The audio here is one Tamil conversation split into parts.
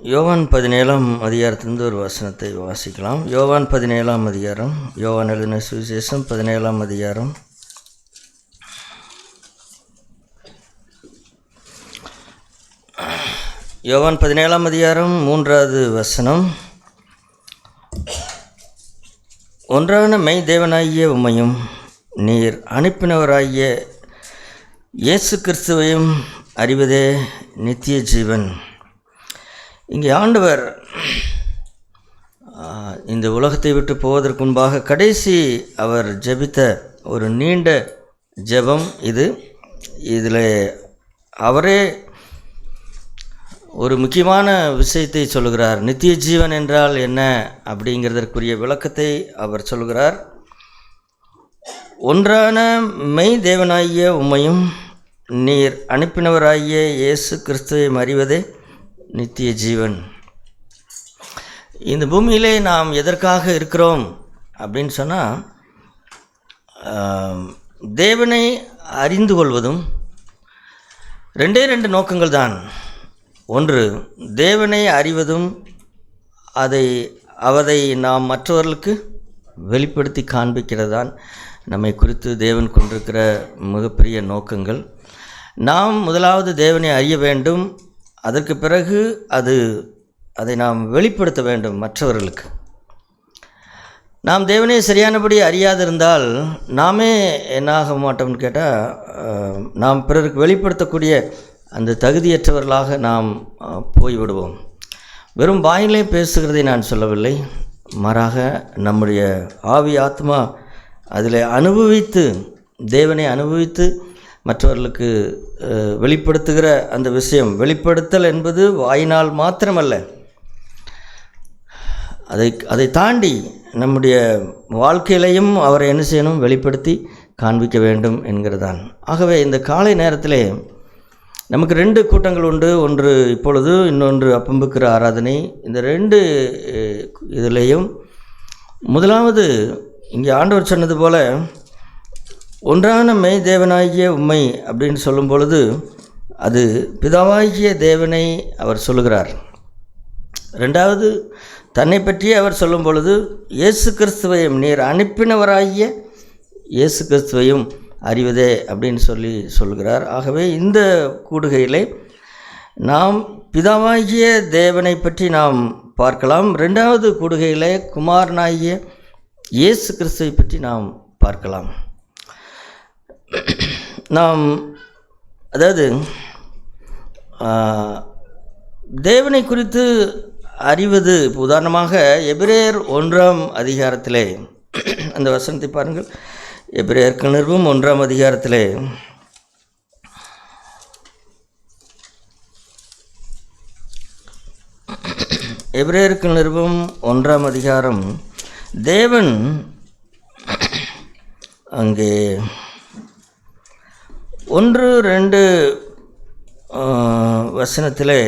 யோவான் 17ஆம் அதிகாரத்திலிருந்து ஒரு வசனத்தை வாசிக்கலாம். யோவான் 17ஆம் அதிகாரம், யோவான் எழுதின சுவிசேஷம் 17ஆம் அதிகாரம். யோவான் 17ஆம் அதிகாரம் 3வது வசனம். ஒன்றான மெய் தேவனாகிய உம்மையும் நீர் அனுப்பினவராகிய இயேசு கிறிஸ்துவையும் அறிவதே நித்திய ஜீவன். இங்கே ஆண்டவர் இந்த உலகத்தை விட்டு போவதற்கு முன்பாக கடைசி அவர் ஜெபித்த ஒரு நீண்ட ஜெபம் இது. இதில் அவரே ஒரு முக்கியமான விஷயத்தை சொல்கிறார். நித்திய ஜீவன் என்றால் என்ன அப்படிங்கிறதற்குரிய விளக்கத்தை அவர் சொல்கிறார். ஒன்றான மெய் தேவனாகிய உம்மையும் நீர் அனுப்பினவராகிய இயேசு கிறிஸ்துவை அறிவதே நித்திய ஜீவன். இந்த பூமியிலே நாம் எதற்காக இருக்கிறோம் அப்படின்னு சொன்னால், தேவனை அறிந்து கொள்வதும். ரெண்டு நோக்கங்கள் தான். ஒன்று, தேவனை அறிவதும் அதை நாம் மற்றவர்களுக்கு வெளிப்படுத்தி காண்பிக்கிறது தான் நம்மை குறித்து தேவன் கொண்டிருக்கிற மிகப்பெரிய நோக்கங்கள். நாம் முதலாவது தேவனை அறிய வேண்டும். அதற்கு பிறகு அதை நாம் வெளிப்படுத்த வேண்டும் மற்றவர்களுக்கு. நாம் தேவனை சரியானபடி அறியாதிருந்தால் நாமே என்ன ஆக மாட்டோம்னு கேட்டால், நாம் பிறருக்கு வெளிப்படுத்தக்கூடிய அந்த தகுதியற்றவர்களாக நாம் போய்விடுவோம். வெறும் வாயிலே பேசுகிறதை நான் சொல்லவில்லை, மாறாக நம்முடைய ஆவி ஆத்மா அதில் அனுபவித்து, தேவனை அனுபவித்து மற்றவர்களுக்கு வெளிப்படுத்துகிற அந்த விஷயம். வெளிப்படுத்தல் என்பது வாயினால் மாத்திரமல்ல, அதை தாண்டி நம்முடைய வாழ்க்கையிலையும் அவரை என்ன செய்யணும், வெளிப்படுத்தி காண்பிக்க வேண்டும் என்கிறதான். ஆகவே இந்த காலை நேரத்திலே நமக்கு 2 கூட்டங்கள் உண்டு. ஒன்று இப்பொழுது, இன்னொன்று அப்பம்புக்கிற ஆராதனை. இந்த 2 இதிலேயும் முதலாவது இங்கே ஆண்டவர் சொன்னது போல ஒன்றான மெய் தேவனாகிய உம்மை அப்படின்னு சொல்லும் பொழுது அது பிதாவாகிய தேவனை அவர் சொல்லுகிறார். 2வது தன்னை பற்றி அவர் சொல்லும் பொழுது இயேசு கிறிஸ்துவையும் நீர் அனுப்பினவராகிய இயேசு கிறிஸ்துவையும் அறிவதே அப்படின்னு சொல்கிறார். ஆகவே இந்த கூடுகையிலே நாம் பிதாவாகிய தேவனை பற்றி நாம் பார்க்கலாம். 2வது கூடுகையிலே குமாரனாகிய இயேசு கிறிஸ்துவை பற்றி நாம் பார்க்கலாம். நாம் அதாவது தேவனை குறித்து அறிவது, உதாரணமாக எபிரேயர் 1ஆம் அதிகாரத்திலே அந்த வசனத்தை பாருங்கள். எபிரேயருக்கு நிருபம் 1ஆம் அதிகாரத்திலே எபிரேயருக்கு நிருபம் 1ஆம் அதிகாரம், தேவன் அங்கே 1-2 வசனத்திலே,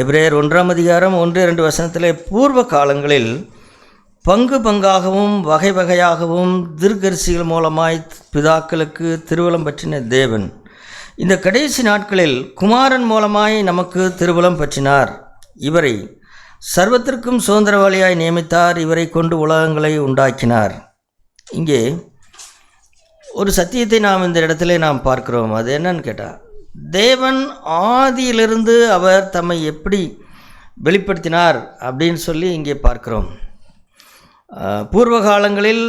எபிரேயர் 1ஆம் அதிகாரம் 1-2 வசனத்திலே, பூர்வ காலங்களில் பங்கு பங்காகவும் வகை வகையாகவும் தீர்க்கதரிசிகள் மூலமாய் பிதாக்களுக்கு திருவுளம் பற்றின தேவன் இந்த கடைசி நாட்களில் குமாரன் மூலமாய் நமக்கு திருவுளம் பற்றினார். இவரை சர்வத்திற்கும் சுதந்திரவாளியாய் நியமித்தார். இவரை கொண்டு உலகங்களை உண்டாக்கினார். இங்கே ஒரு சத்தியத்தை நாம் இந்த இடத்துல நாம் பார்க்கிறோம். அது என்னன்னு கேட்டால், தேவன் ஆதியிலிருந்து அவர் தம்மை எப்படி வெளிப்படுத்தினார் அப்படின்னு சொல்லி இங்கே பார்க்கிறோம். பூர்வ காலங்களில்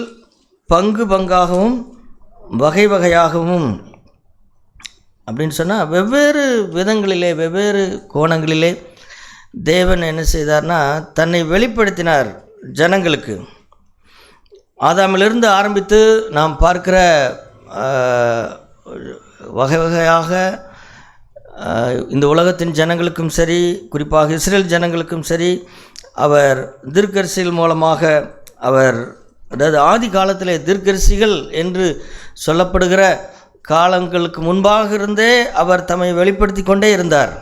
பங்கு பங்காகவும் வகை வகையாகவும் அப்படின்னு சொன்னால் வெவ்வேறு விதங்களிலே, வெவ்வேறு கோணங்களிலே தேவன் என்ன செய்தார்னா தன்னை வெளிப்படுத்தினார் ஜனங்களுக்கு. ஆதாமிலிருந்து ஆரம்பித்து நாம் பார்க்கிற வகை வகையாக இந்த உலகத்தின் ஜனங்களுக்கும் சரி, குறிப்பாக இஸ்ரேல் ஜனங்களுக்கும் சரி, அவர் தீர்க்கதரிசிகள் மூலமாக அவர், அதாவது ஆதி காலத்திலே தீர்க்கதரிசிகள் என்று சொல்லப்படுகிற காலங்களுக்கு முன்பாக இருந்தே அவர் தம்மை வெளிப்படுத்தி கொண்டே இருந்தார்.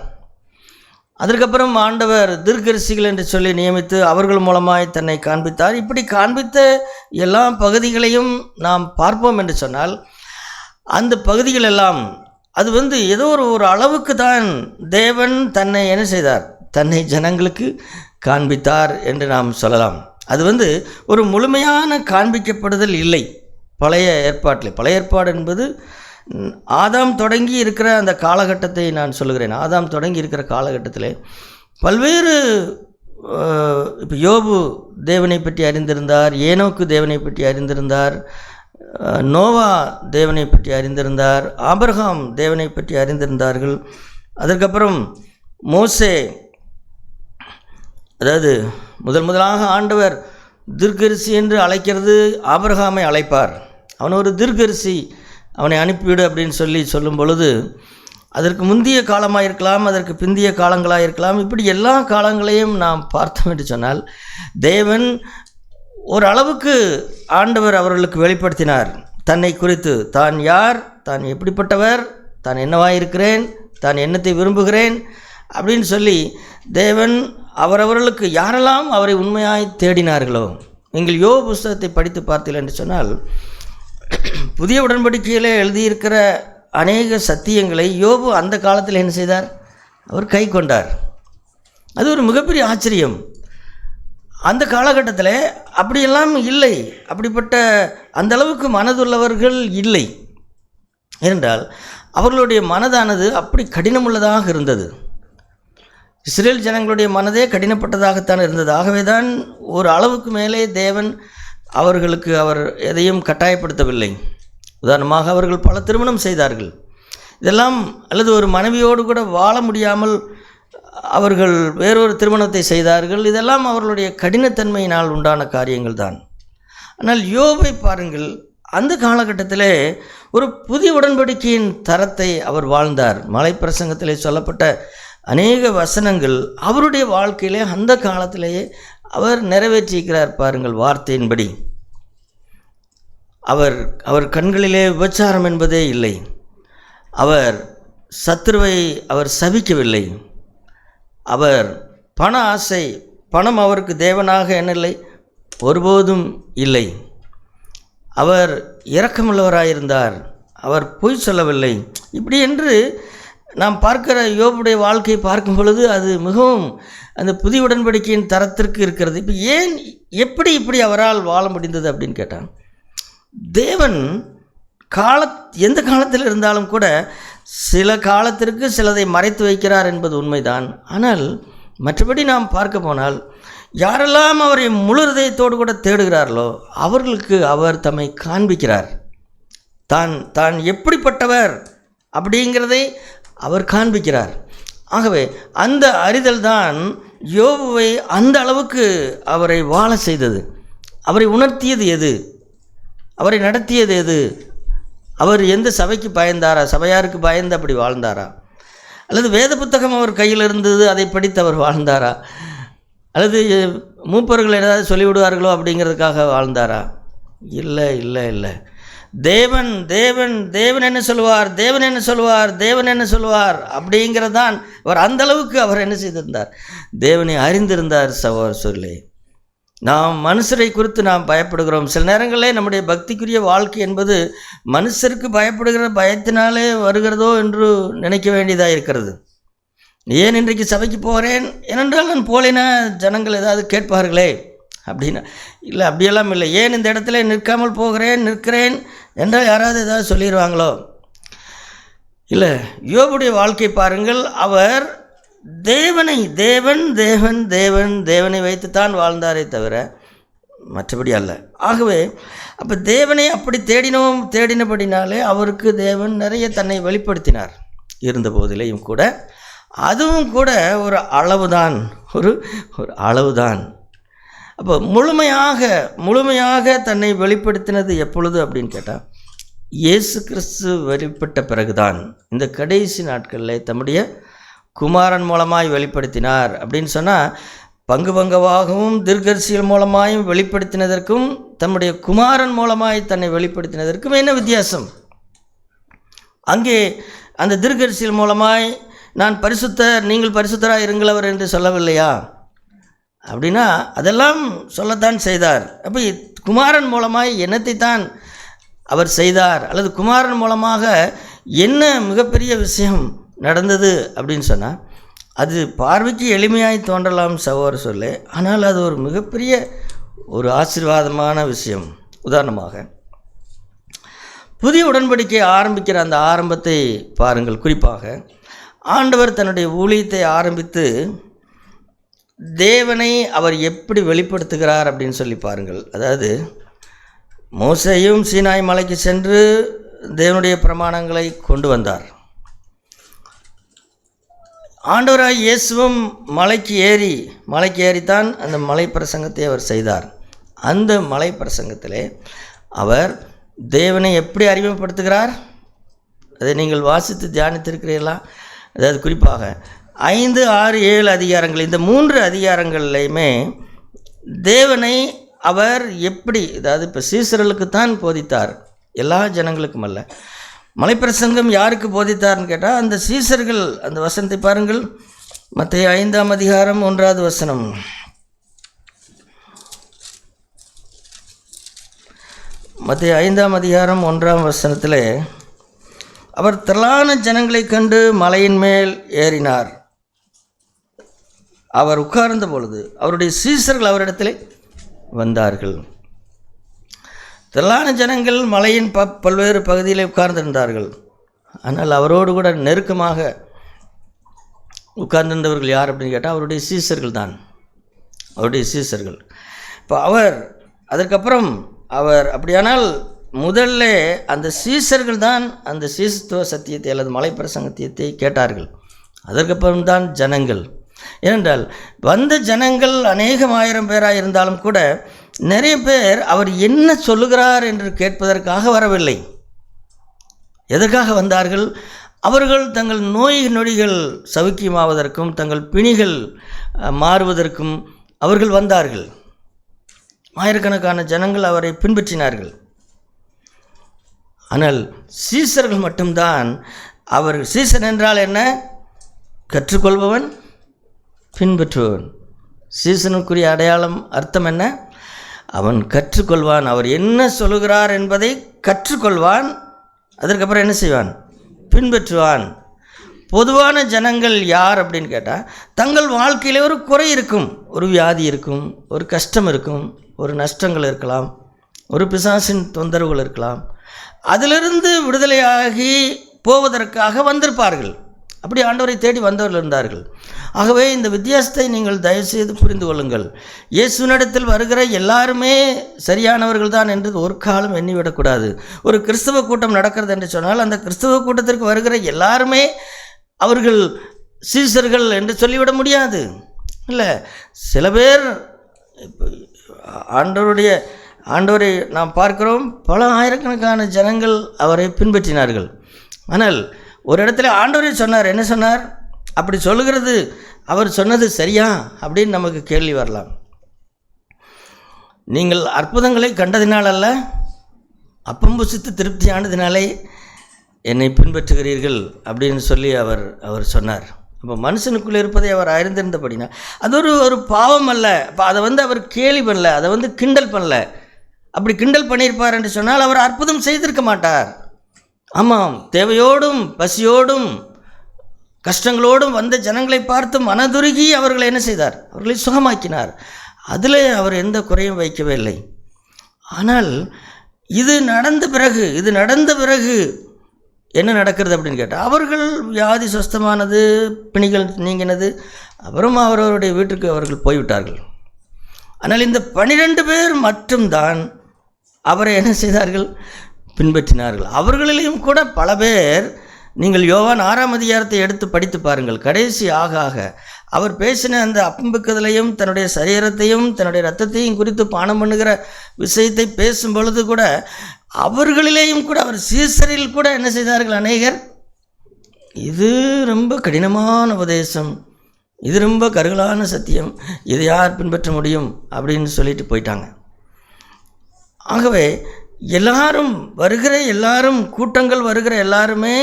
அதற்கப்புறம் ஆண்டவர் தீர்க்கதரிசிகள் என்று சொல்லி நியமித்து அவர்கள் மூலமாய் தன்னை காண்பித்தார். இப்படி காண்பித்த எல்லா பகுதிகளையும் நாம் பார்ப்போம் என்று சொன்னால், அந்த பகுதிகள் எல்லாம் அது ஏதோ ஒரு அளவுக்கு தான் தேவன் தன்னை என்ன செய்தார், தன்னை ஜனங்களுக்கு காண்பித்தார் என்று நாம் சொல்லலாம். அது ஒரு முழுமையான காண்பிக்கப்படுதல் இல்லை பழைய ஏற்பாட்டில். பழைய ஏற்பாடு என்பது ஆதாம் தொடங்கி இருக்கிற அந்த காலகட்டத்தை நான் சொல்லுகிறேன். ஆதாம் தொடங்கி இருக்கிற காலகட்டத்தில் பல்வேறு இப்போ யோபு தேவனை பற்றி அறிந்திருந்தார், ஏனோக்கு தேவனை பற்றி அறிந்திருந்தார், நோவா தேவனை பற்றி அறிந்திருந்தார், ஆபிரகாம் தேவனை பற்றி அறிந்திருந்தார்கள். அதற்கப்புறம் மோசே, அதாவது முதலாக ஆண்டவர் தீர்க்கதரிசி என்று அழைக்கிறது ஆபிரகாமை அழைப்பார். அவன் ஒரு தீர்க்கதரிசி, அவனை அனுப்பிவிடு அப்படின்னு சொல்லும் பொழுது அதற்கு முந்தைய காலமாக இருக்கலாம், அதற்கு பிந்திய காலங்களாக இருக்கலாம். இப்படி எல்லா காலங்களையும் நாம் பார்த்தோம் என்று சொன்னால் தேவன் ஒரு அளவுக்கு ஆண்டவர் அவர்களுக்கு வெளிப்படுத்தினார் தன்னை குறித்து. தான் யார், தான் எப்படிப்பட்டவர், தான் என்னவாயிருக்கிறேன், தான் என்னத்தை விரும்புகிறேன் அப்படின்னு சொல்லி தேவன் அவரவர்களுக்கு யாரெல்லாம் அவரை உண்மையாய் தேடினார்களோ. நீங்கள் யோபு புஸ்தகத்தை படித்து பார்த்தீர்கள் என்று சொன்னால் புதிய உடன்படிக்கையில் எழுதியிருக்கிற அநேக சத்தியங்களை யோபு அந்த காலத்தில் என்ன செய்தார்? அவர் கை கொண்டார். அது ஒரு மிகப்பெரிய ஆச்சரியம். அந்த காலகட்டத்தில் அப்படியெல்லாம் இல்லை, அப்படிப்பட்ட அந்த அளவுக்கு மனதுள்ளவர்கள் இல்லை. ஏனென்றால் அவர்களுடைய மனதானது அப்படி கடினமுள்ளதாக இருந்தது. இஸ்ரேல் ஜனங்களுடைய மனதே கடினப்பட்டதாகத்தான் இருந்தது. ஆகவே தான் ஒரு அளவுக்கு மேலே தேவன் அவர்களுக்கு அவர் எதையும் கட்டாயப்படுத்தவில்லை. உதாரணமாக அவர்கள் பல திருமணம் செய்தார்கள். இதெல்லாம் அல்லது ஒரு மனைவியோடு கூட வாழ முடியாமல் அவர்கள் வேறொரு திருமணத்தை செய்தார்கள். இதெல்லாம் அவர்களுடைய கடினத்தன்மையினால் உண்டான காரியங்கள் தான். ஆனால் யோபை பாருங்கள், அந்த காலகட்டத்திலே ஒரு புதிய உடன்படிக்கையின் தரத்தை அவர் வாழ்ந்தார். மலை பிரசங்கத்திலே சொல்லப்பட்ட அநேக வசனங்கள் அவருடைய வாழ்க்கையிலே அந்த காலத்திலேயே அவர் நிறைவேற்றியிருக்கிறார். பாருங்கள், வார்த்தையின்படி அவர் கண்களிலே விபச்சாரம் என்பதே இல்லை. அவர் சத்துருவை அவர் சபிக்கவில்லை. அவர் பண ஆசை, பணம் அவருக்கு தேவனாக என்னில்லை, ஒருபோதும் இல்லை. அவர் இரக்கமுள்ளவராயிருந்தார். அவர் பொய் சொல்லவில்லை. இப்படி என்று நாம் பார்க்கிற யோபுடைய வாழ்க்கையை பார்க்கும் பொழுது அது மிகவும் அந்த புதிய உடன்படிக்கையின் தரத்திற்கு இருக்கிறது. இப்போ எப்படி இப்படி அவரால் வாழ முடிந்தது அப்படின்னு கேட்டான். தேவன் எந்த காலத்தில் இருந்தாலும் கூட சில காலத்திற்கு சிலதை மறைத்து வைக்கிறார் என்பது உண்மைதான். ஆனால் மற்றபடி நாம் பார்க்க போனால் யாரெல்லாம் அவரை முழு இதயத்தோடு கூட தேடுகிறார்களோ அவர்களுக்கு அவர் தம்மை காண்பிக்கிறார். தான் எப்படிப்பட்டவர் அப்படிங்கிறதை அவர் காண்பிக்கிறார். ஆகவே அந்த அறிதல் தான் யோபுவை அந்த அளவுக்கு அவரை வாழ செய்தது. அவரை உணர்த்தியது எது? அவரை நடத்தியது எது? அவர் எந்த சபைக்கு பயந்தாரா? சபையாருக்கு பயந்து அப்படி வாழ்ந்தாரா? அல்லது வேத புத்தகம் அவர் கையில் இருந்தது, அதை படித்து அவர் வாழ்ந்தாரா? அல்லது மூப்பர்கள் ஏதாவது சொல்லிவிடுவார்களோ அப்படிங்கிறதுக்காக வாழ்ந்தாரா? இல்லை இல்லை இல்லை. தேவன் தேவன் தேவன் என்ன சொல்லுவார், தேவன் என்ன சொல்லுவார், தேவன் என்ன சொல்லுவார் அப்படிங்கிறதான் அவர் அந்த அளவுக்கு அவர் என்ன செய்திருந்தார்? தேவனை அறிந்திருந்தார். சகோதரர்களே, நாம் மனுஷரை குறித்து நாம் பயப்படுகிறோம். சில நேரங்களில் நம்முடைய பக்திக்குரிய வாழ்க்கை என்பது மனுஷருக்கு பயப்படுகிற பயத்தினாலே வருகிறதோ என்று நினைக்க வேண்டியதாக இருக்கிறது. ஏன் இன்றைக்கு சபைக்கு போகிறேன் ஏனென்றால் நான் போலேனா ஜனங்கள் ஏதாவது கேட்பார்களே அப்படின்னா இல்லை, அப்படியெல்லாம் இல்லை. ஏன் இந்த இடத்துல நிற்கிறேன் என்றால் யாராவது ஏதாவது சொல்லிடுவாங்களோ? இல்லை. யோபுடைய வாழ்க்கை பாருங்கள். அவர் தேவனை வைத்துத்தான் வாழ்ந்தாரே தவிர மற்றபடி அல்ல. ஆகவே அப்போ தேவனை அப்படி தேடினபடினாலே அவருக்கு தேவன் நிறைய தன்னை வெளிப்படுத்தினார். இருந்த போதிலேயும் கூட அதுவும் கூட ஒரு அளவுதான், ஒரு அளவுதான். அப்போ முழுமையாக தன்னை வெளிப்படுத்தினது எப்பொழுது அப்படின்னு கேட்டால் இயேசு கிறிஸ்து வெளிப்பட்ட பிறகுதான். இந்த கடைசி நாட்களில் தம்முடைய குமாரன் மூலமாய் வெளிப்படுத்தினார் அப்படின்னு சொன்னால் பங்குவாகவும் தீர்க்கதரிசிகள் மூலமாயும் வெளிப்படுத்தினதற்கும் தம்முடைய குமாரன் மூலமாய் தன்னை வெளிப்படுத்தினதற்கும் என்ன வித்தியாசம்? அங்கே அந்த தீர்க்கதரிசிகள் மூலமாய் நான் பரிசுத்தர், நீங்கள் பரிசுத்தராக இருங்களவர் என்று சொல்லவில்லையா? அப்படின்னா அதெல்லாம் சொல்லத்தான் செய்தார். அப்போ குமாரன் மூலமாய் என்னத்தை தான் அவர் செய்தார், அல்லது குமாரன் மூலமாக என்ன மிகப்பெரிய விஷயம் நடந்தது அப்படின்னு சொன்னால் அது பார்வைக்கு எளிமையாய் தோன்றலாம் சகோதர சொல்லே, ஆனால் அது ஒரு மிகப்பெரிய ஒரு ஆசீர்வாதமான விஷயம். உதாரணமாக புதிய உடன்படிக்கை ஆரம்பிக்கிற அந்த ஆரம்பத்தை பாருங்கள். குறிப்பாக ஆண்டவர் தன்னுடைய ஊழியத்தை ஆரம்பித்து தேவனை அவர் எப்படி வெளிப்படுத்துகிறார் அப்படின்னு சொல்லி பாருங்கள். அதாவது மோசேயும் சீனாய் மலைக்கு சென்று தேவனுடைய பிரமாணங்களை கொண்டு வந்தார். ஆண்டவராய் இயேசுவும் மலைக்கு ஏறித்தான் அந்த மலை பிரசங்கத்தை அவர் செய்தார். அந்த மலை பிரசங்கத்திலே அவர் தேவனை எப்படி அறிமுகப்படுத்துகிறார்? அதை நீங்கள் வாசித்து தியானித்திருக்கிறீர்களா? அதாவது குறிப்பாக 5, 6, 7 அதிகாரங்கள், இந்த 3 அதிகாரங்கள்லையுமே தேவனை அவர் எப்படி, அதாவது இப்போ சீசர்களுக்குத்தான் போதித்தார், எல்லா ஜனங்களுக்கும் அல்ல. மலைப்பிரசங்கம் யாருக்கு போதித்தார்னு கேட்டால் அந்த சீசர்கள். அந்த வசனத்தை பாருங்கள், மத்தேயு 5ஆம் அதிகாரம் 1வது வசனம். மத்தேயு 5ஆம் அதிகாரம் 1ஆம் வசனத்தில் அவர் திரளான ஜனங்களை கண்டு மலையின் மேல் ஏறினார். அவர் உட்கார்ந்த பொழுது அவருடைய சீசர்கள் அவரிடத்தில் வந்தார்கள். திரளான ஜனங்கள் மலையின் பல்வேறு பகுதியில் உட்கார்ந்திருந்தார்கள். ஆனால் அவரோடு கூட நெருக்கமாக உட்கார்ந்திருந்தவர்கள் யார் அப்படின்னு கேட்டால் அவருடைய சீசர்கள் தான், அவருடைய சீசர்கள். இப்போ அவர் அதற்கப்புறம் அவர் அப்படியானால் முதல்ல அந்த சீசர்கள் தான் அந்த சீசத்துவ சத்தியத்தை அல்லது மலை பிரசங்கத்தியத்தை கேட்டார்கள். அதற்கப்புறம் தான் ஜனங்கள். ஏனென்றால் வந்த ஜனங்கள் அநேகம் ஆயிரம் பேராக இருந்தாலும் கூட நிறைய பேர் அவர் என்ன சொல்லுகிறார் என்று கேட்பதற்காக வரவில்லை. எதற்காக வந்தார்கள்? அவர்கள் தங்கள் நோய் நொடிகள் சவுக்கியமாவதற்கும் தங்கள் பிணிகள் மாறுவதற்கும் அவர்கள் வந்தார்கள். ஆயிரக்கணக்கான ஜனங்கள் அவரை பின்பற்றினார்கள். ஆனால் சீசர்கள் மட்டும்தான், அவர் சீசன் என்றால் என்ன? கற்றுக்கொள்பவன், பின்பற்றுபவன். சீசனுக்குரிய அடையாளம் அர்த்தம் என்ன? அவன் கற்றுக்கொள்வான், அவர் என்ன சொல்லுகிறார் என்பதை கற்றுக்கொள்வான், அதற்கப்புறம் என்ன செய்வான்? பின்பற்றுவான். பொதுவான ஜனங்கள் யார் அப்படின்னு கேட்டால் தங்கள் வாழ்க்கையில் ஒரு குறை இருக்கும், ஒரு வியாதி இருக்கும், ஒரு கஷ்டம் இருக்கும், ஒரு நஷ்டங்கள் இருக்கலாம், ஒரு பிசாசின் தொந்தரவுகள் இருக்கலாம். அதிலிருந்து விடுதலையாகி போவதற்காக வந்திருப்பார்கள். அப்படி ஆண்டவரை தேடி வந்தவர்கள் இருந்தார்கள். ஆகவே இந்த வித்தியாசத்தை நீங்கள் தயவுசெய்து புரிந்து கொள்ளுங்கள். இயேசுவினிடத்தில் வருகிற எல்லாருமே சரியானவர்கள் தான் என்று ஒரு காலம் எண்ணிவிடக்கூடாது. ஒரு கிறிஸ்தவ கூட்டம் நடக்கிறது என்று சொன்னால் அந்த கிறிஸ்தவ கூட்டத்திற்கு வருகிற எல்லாருமே அவர்கள் சீசர்கள் என்று சொல்லிவிட முடியாது. இல்லை, சில பேர் ஆண்டவரை நாம் பார்க்கிறோம், பல ஆயிரக்கணக்கான ஜனங்கள் அவரை பின்பற்றினார்கள். ஆனால் ஒரு இடத்துல ஆண்டவரே சொன்னார். என்ன சொன்னார்? அப்படி சொல்லுகிறது அவர் சொன்னது சரியா அப்படின்னு நமக்கு கேள்வி வரலாம். நீங்கள் அற்புதங்களை கண்டதினால் அல்ல, அப்பம் புசித்து திருப்தி ஆனதினாலே என்னை பின்பற்றுகிறீர்கள் அப்படின்னு சொல்லி அவர் சொன்னார். அப்போ மனுஷனுக்குள்ளே இருப்பதை அவர் அறிந்திருந்தபடினா அது ஒரு பாவம் அல்ல. அப்போ அதை அவர் கேலி பண்ணல, அதை கிண்டல் பண்ணல. அப்படி கிண்டல் பண்ணியிருப்பார் என்று சொன்னால் அவர் அற்புதம் செய்திருக்க மாட்டார். ஆமாம், தேவையோடும் பசியோடும் கஷ்டங்களோடும் வந்த ஜனங்களை பார்த்து மனதுருகி அவர்களை என்ன செய்தார்? அவர்களை சுகமாக்கினார். அதில் அவர் எந்த குறையும் வைக்கவே இல்லை. ஆனால் இது நடந்த பிறகு என்ன நடக்கிறது அப்படின்னு கேட்டால் அவர்கள் வியாதி சுஸ்தமானது, பிணிகள் நீங்கினது, அப்புறம் அவரவருடைய வீட்டுக்கு அவர்கள் போய்விட்டார்கள். ஆனால் இந்த 12 பேர் மட்டும்தான் அவரை என்ன செய்தார்கள்? பின்பற்றினார்கள். அவர்களிலும் கூட பல பேர், நீங்கள் யோவான் 6ஆம் அதிகாரத்தை எடுத்து படித்து பாருங்கள். கடைசி ஆக அவர் பேசின அந்த அப்பம்பிக்குதலையும் தன்னுடைய சரீரத்தையும் தன்னுடைய இரத்தத்தையும் குறித்து பானம் பண்ணுகிற விஷயத்தை பேசும் பொழுது கூட அவர்களிலேயும் கூட அவர் சீசரில் கூட என்ன செய்தார்கள்? அநேகர் இது ரொம்ப கடினமான உபதேசம், இது ரொம்ப கருகலான சத்தியம், இதை யார் பின்பற்ற முடியும் அப்படின்னு சொல்லிட்டு போயிட்டாங்க. ஆகவே கூட்டங்கள் வருகிற எல்லாருமே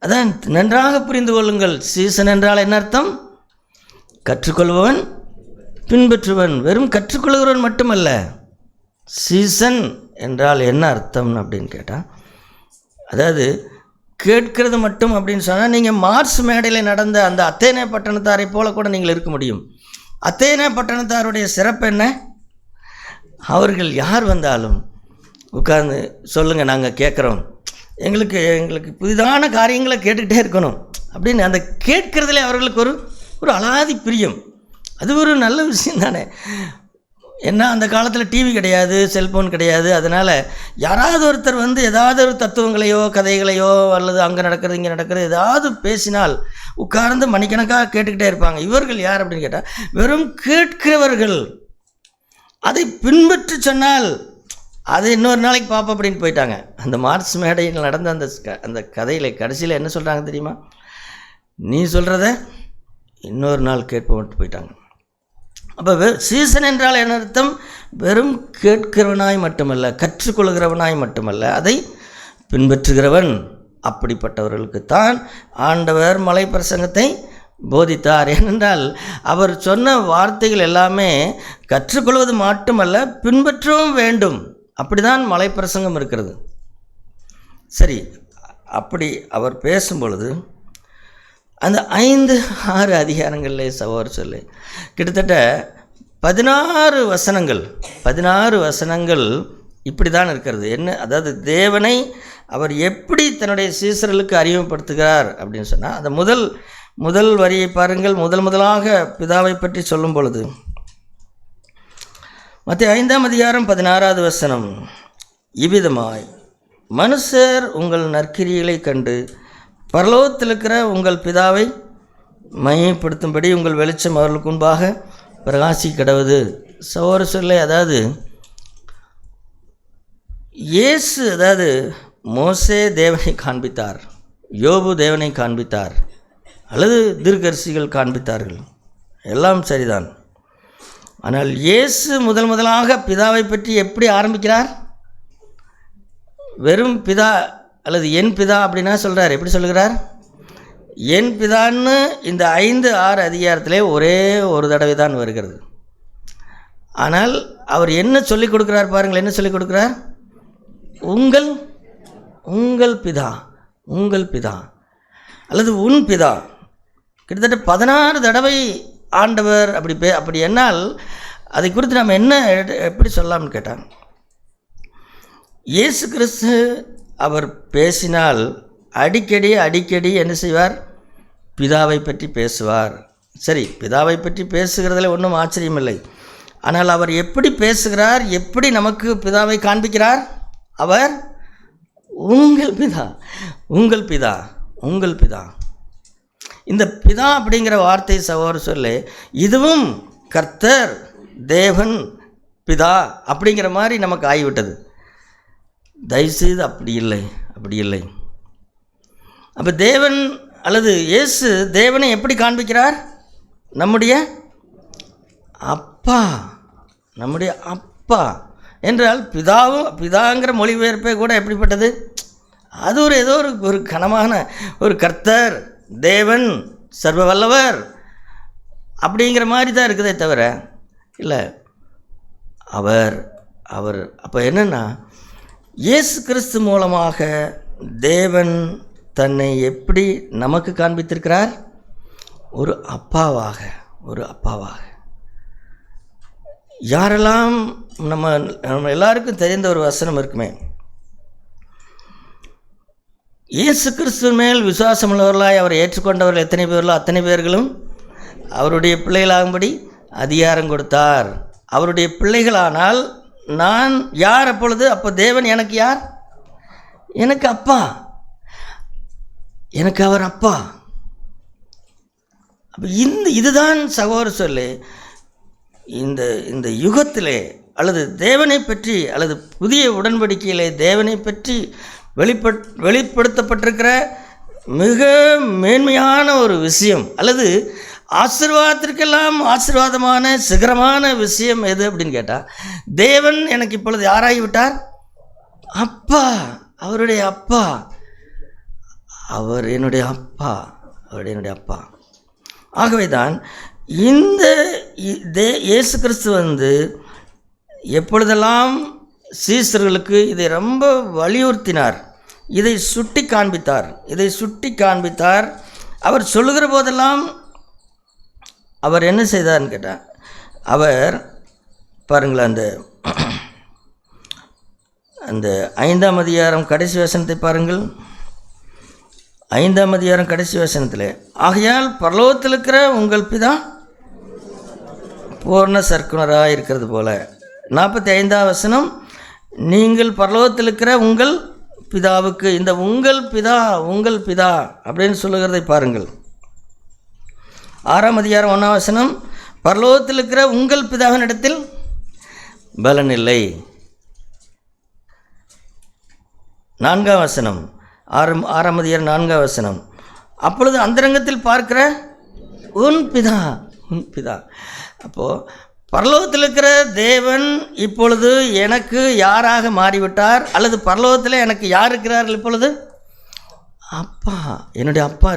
அதான் நன்றாக புரிந்து கொள்ளுங்கள். சீசன் என்றால் என்ன அர்த்தம்? கற்றுக்கொள்பவன், பின்பற்றுவன். வெறும் கற்றுக்கொள்கிறவன் மட்டுமல்ல. சீசன் என்றால் என்ன அர்த்தம் அப்படின்னு கேட்டால், அதாவது கேட்கிறது மட்டும் அப்படின்னு சொன்னால் நீங்கள் மார்ஸ் மேடையில் நடந்த அந்த அத்தேனே பட்டணத்தாரை போல கூட நீங்கள் இருக்க முடியும். அத்தேனே பட்டணத்தாருடைய சிறப்பு என்ன? அவர்கள் யார் வந்தாலும் உட்கார்ந்து சொல்லுங்கள், நாங்கள் கேட்குறோம், எங்களுக்கு புதிதான காரியங்களை கேட்டுக்கிட்டே இருக்கணும் அப்படின்னு அந்த கேட்குறதுல அவர்களுக்கு ஒரு அலாதி பிரியம். அது ஒரு நல்ல விஷயம் தானே. ஏன்னா அந்த காலத்தில் டிவி கிடையாது, செல்ஃபோன் கிடையாது. அதனால் யாராவது ஒருத்தர் வந்து ஏதாவது ஒரு தத்துவங்களையோ கதைகளையோ அல்லது அங்கே நடக்கிறது இங்கே நடக்கிறது ஏதாவது பேசினால் உட்கார்ந்து மணிக்கணக்காக கேட்டுக்கிட்டே இருப்பாங்க. இவர்கள் யார் அப்படின்னு கேட்டால் வெறும் கேட்கிறவர்கள். அதை பின்பற்றி சொன்னால் அது இன்னொரு நாளைக்கு பார்ப்போம் அப்படின்னு போயிட்டாங்க. அந்த மார்ஸ் மேடையில் நடந்த அந்த கதையில் கடைசியில் என்ன சொல்கிறாங்க தெரியுமா? நீ சொல்கிறத இன்னொரு நாள் கேட்போம்ட்டு போயிட்டாங்க. அப்போ சீசன் என்றால் என்ன அர்த்தம்? வெறும் கேட்கிறவனாய் மட்டுமல்ல, கற்றுக்கொள்கிறவனாய் மட்டுமல்ல, அதை பின்பற்றுகிறவன். அப்படிப்பட்டவர்களுக்குத்தான் ஆண்டவர் மலை பிரசங்கத்தை போதித்தார். ஏனென்றால் அவர் சொன்ன வார்த்தைகள் எல்லாமே கற்றுக்கொள்வது மட்டுமல்ல, பின்பற்றவும் வேண்டும். அப்படிதான் மலை பிரசங்கம் இருக்கிறது. சரி, அப்படி அவர் பேசும்பொழுது அந்த 5-6 அதிகாரங்களில் சகோதரர் சொல்லி கிட்டத்தட்ட 16 வசனங்கள் இப்படி தான் இருக்கிறது. என்ன, அதாவது தேவனை அவர் எப்படி தன்னுடைய சீசர்களுக்கு அறிமுகப்படுத்துகிறார் அப்படின்னு சொன்னால், அந்த முதல் வரியை பாருங்கள். முதலாக பிதாவை பற்றி சொல்லும் பொழுது மத்தேயு 5ஆம் அதிகாரம் 16வது வசனம், இவ்விதமாய் மனுஷர் உங்கள் நற்கிரியைகளை கண்டு பரலோகத்தில் இருக்கிற உங்கள் பிதாவை மையப்படுத்தும்படி உங்கள் வெளிச்சம் அவர்களுக்கு முன்பாக பிரகாசி கடவுது. சகோதர சொல்லை, அதாவது இயேசு, அதாவது மோசே தேவனை காண்பித்தார், யோபு தேவனை காண்பித்தார், அல்லது தீர்க்கதரிசிகள் காண்பித்தார்கள், எல்லாம் சரிதான். ஆனால் இயேசு முதலாக பிதாவை பற்றி எப்படி ஆரம்பிக்கிறார்? வெறும் பிதா அல்லது என் பிதா அப்படின்னா சொல்கிறார். எப்படி சொல்லுகிறார்? என் பிதான்னு இந்த 5-6 அதிகாரத்திலே ஒரே ஒரு தடவை தான் வருகிறது. ஆனால் அவர் என்ன சொல்லிக் கொடுக்குறார் பாருங்கள். என்ன சொல்லிக் கொடுக்குறார்? உங்கள் பிதா, உங்கள் பிதா அல்லது உன் பிதா. கிட்டத்தட்ட 16 தடவை ஆண்டவர் அப்படி என்னால் அதை குறித்து நாம் என்ன எப்படி சொல்லலாம்னு கேட்டால், இயேசு கிறிஸ்து அவர் பேசினால் அடிக்கடி என்ன செய்வார்? பிதாவை பற்றி பேசுவார். சரி, பிதாவை பற்றி பேசுகிறதுல ஒன்றும் ஆச்சரியமில்லை. ஆனால் அவர் எப்படி பேசுகிறார், எப்படி நமக்கு பிதாவை காண்பிக்கிறார்? அவர் உங்கள் பிதா, உங்கள் பிதா, உங்கள் பிதா. இந்த பிதா அப்படிங்கிற வார்த்தை சகோதரர் சொல்லி, இதுவும் கர்த்தர் தேவன் பிதா அப்படிங்கிற மாதிரி நமக்கு ஆகிவிட்டது. தயவுசெய்து அப்படி இல்லை. அப்போ தேவன் அல்லது இயேசு தேவனை எப்படி காண்பிக்கிறார்? நம்முடைய அப்பா என்றால் பிதாங்கிற மொழிபெயர்ப்பே கூட எப்படிப்பட்டது? அது ஏதோ ஒரு கனமான ஒரு கர்த்தர் தேவன் சர்வ வல்லவர் அப்படிங்கிற மாதிரி தான் இருக்குதே தவிர இல்லை. அவர் அப்போ என்னென்னா, இயேசு கிறிஸ்து மூலமாக தேவன் தன்னை எப்படி நமக்கு காண்பித்திருக்கிறார்? ஒரு அப்பாவாக. யாரெல்லாம் நம்ம எல்லாருக்கும் தெரிந்த ஒரு வசனம் இருக்குமே, இயேசு கிறிஸ்து மேல் விசுவாசம் உள்ளவர்களாய் அவரை ஏற்றுக்கொண்டவர்கள் எத்தனை பேர்களோ அத்தனை பேர்களும் அவருடைய பிள்ளைகளாகும்படி அதிகாரம் கொடுத்தார். அவருடைய பிள்ளைகளானால் நான் யார்? அப்போ தேவன் எனக்கு யார்? எனக்கு அப்பா, எனக்கு அவர் அப்பா. அப்போ இதுதான் சகோதர சொல்லி இந்த யுகத்திலே அல்லது தேவனை பற்றி அல்லது புதிய உடன்படிக்கையிலே தேவனை பற்றி வெளிப்படுத்தப்பட்டிருக்கிற மிக மேன்மையான ஒரு விஷயம் அல்லது ஆசீர்வாதத்திற்கெல்லாம் ஆசீர்வாதமான சிகரமான விஷயம் எது அப்படின்னு கேட்டால், தேவன் எனக்கு இப்பொழுது யாராகிவிட்டார்? அப்பா. அவருடைய அப்பா. அவர் என்னுடைய அப்பா. ஆகவே தான் இந்த இயேசு கிறிஸ்து எப்பொழுதெல்லாம் சீசர்களுக்கு இதை ரொம்ப வலியுறுத்தினார். இதை சுட்டி காண்பித்தார். அவர் சொல்லுகிற போதெல்லாம் அவர் என்ன செய்தார்னு கேட்டால், அவர் பாருங்களேன், அந்த 5ஆம் அதிகாரம் கடைசி வசனத்தை பாருங்கள். 5ஆம் அதிகாரம் கடைசி வசனத்தில், ஆகையால் பரலோகத்தில் இருக்கிற உங்கள் பிதா பூர்ண சர்க்குணராக இருக்கிறது போல. 45ஆம் வசனம், நீங்கள் பரலோகத்தில் இருக்கிற உங்கள் பிதாவுக்கு, இந்த உங்கள் பிதா அப்படின்னு சொல்லுகிறதை பாருங்கள். 6ஆம் அதிகாரம் 1ஆம் வசனம், பரலோகத்தில் இருக்கிற உங்கள் பிதாவின் இடத்தில் பலன் இல்லை. 4ஆம் வசனம், 6ஆம் அதிகாரம் 4ஆம் வசனம், அப்பொழுது அந்தரங்கத்தில் பார்க்கிற உன் பிதா. அப்போது பரலோகத்தில் இருக்கிற தேவன் இப்பொழுது எனக்கு யாராக மாறிவிட்டார், அல்லது பரலோகத்தில் எனக்கு யார் இருக்கிறார்கள் இப்பொழுது? அப்பா, என்னுடைய அப்பா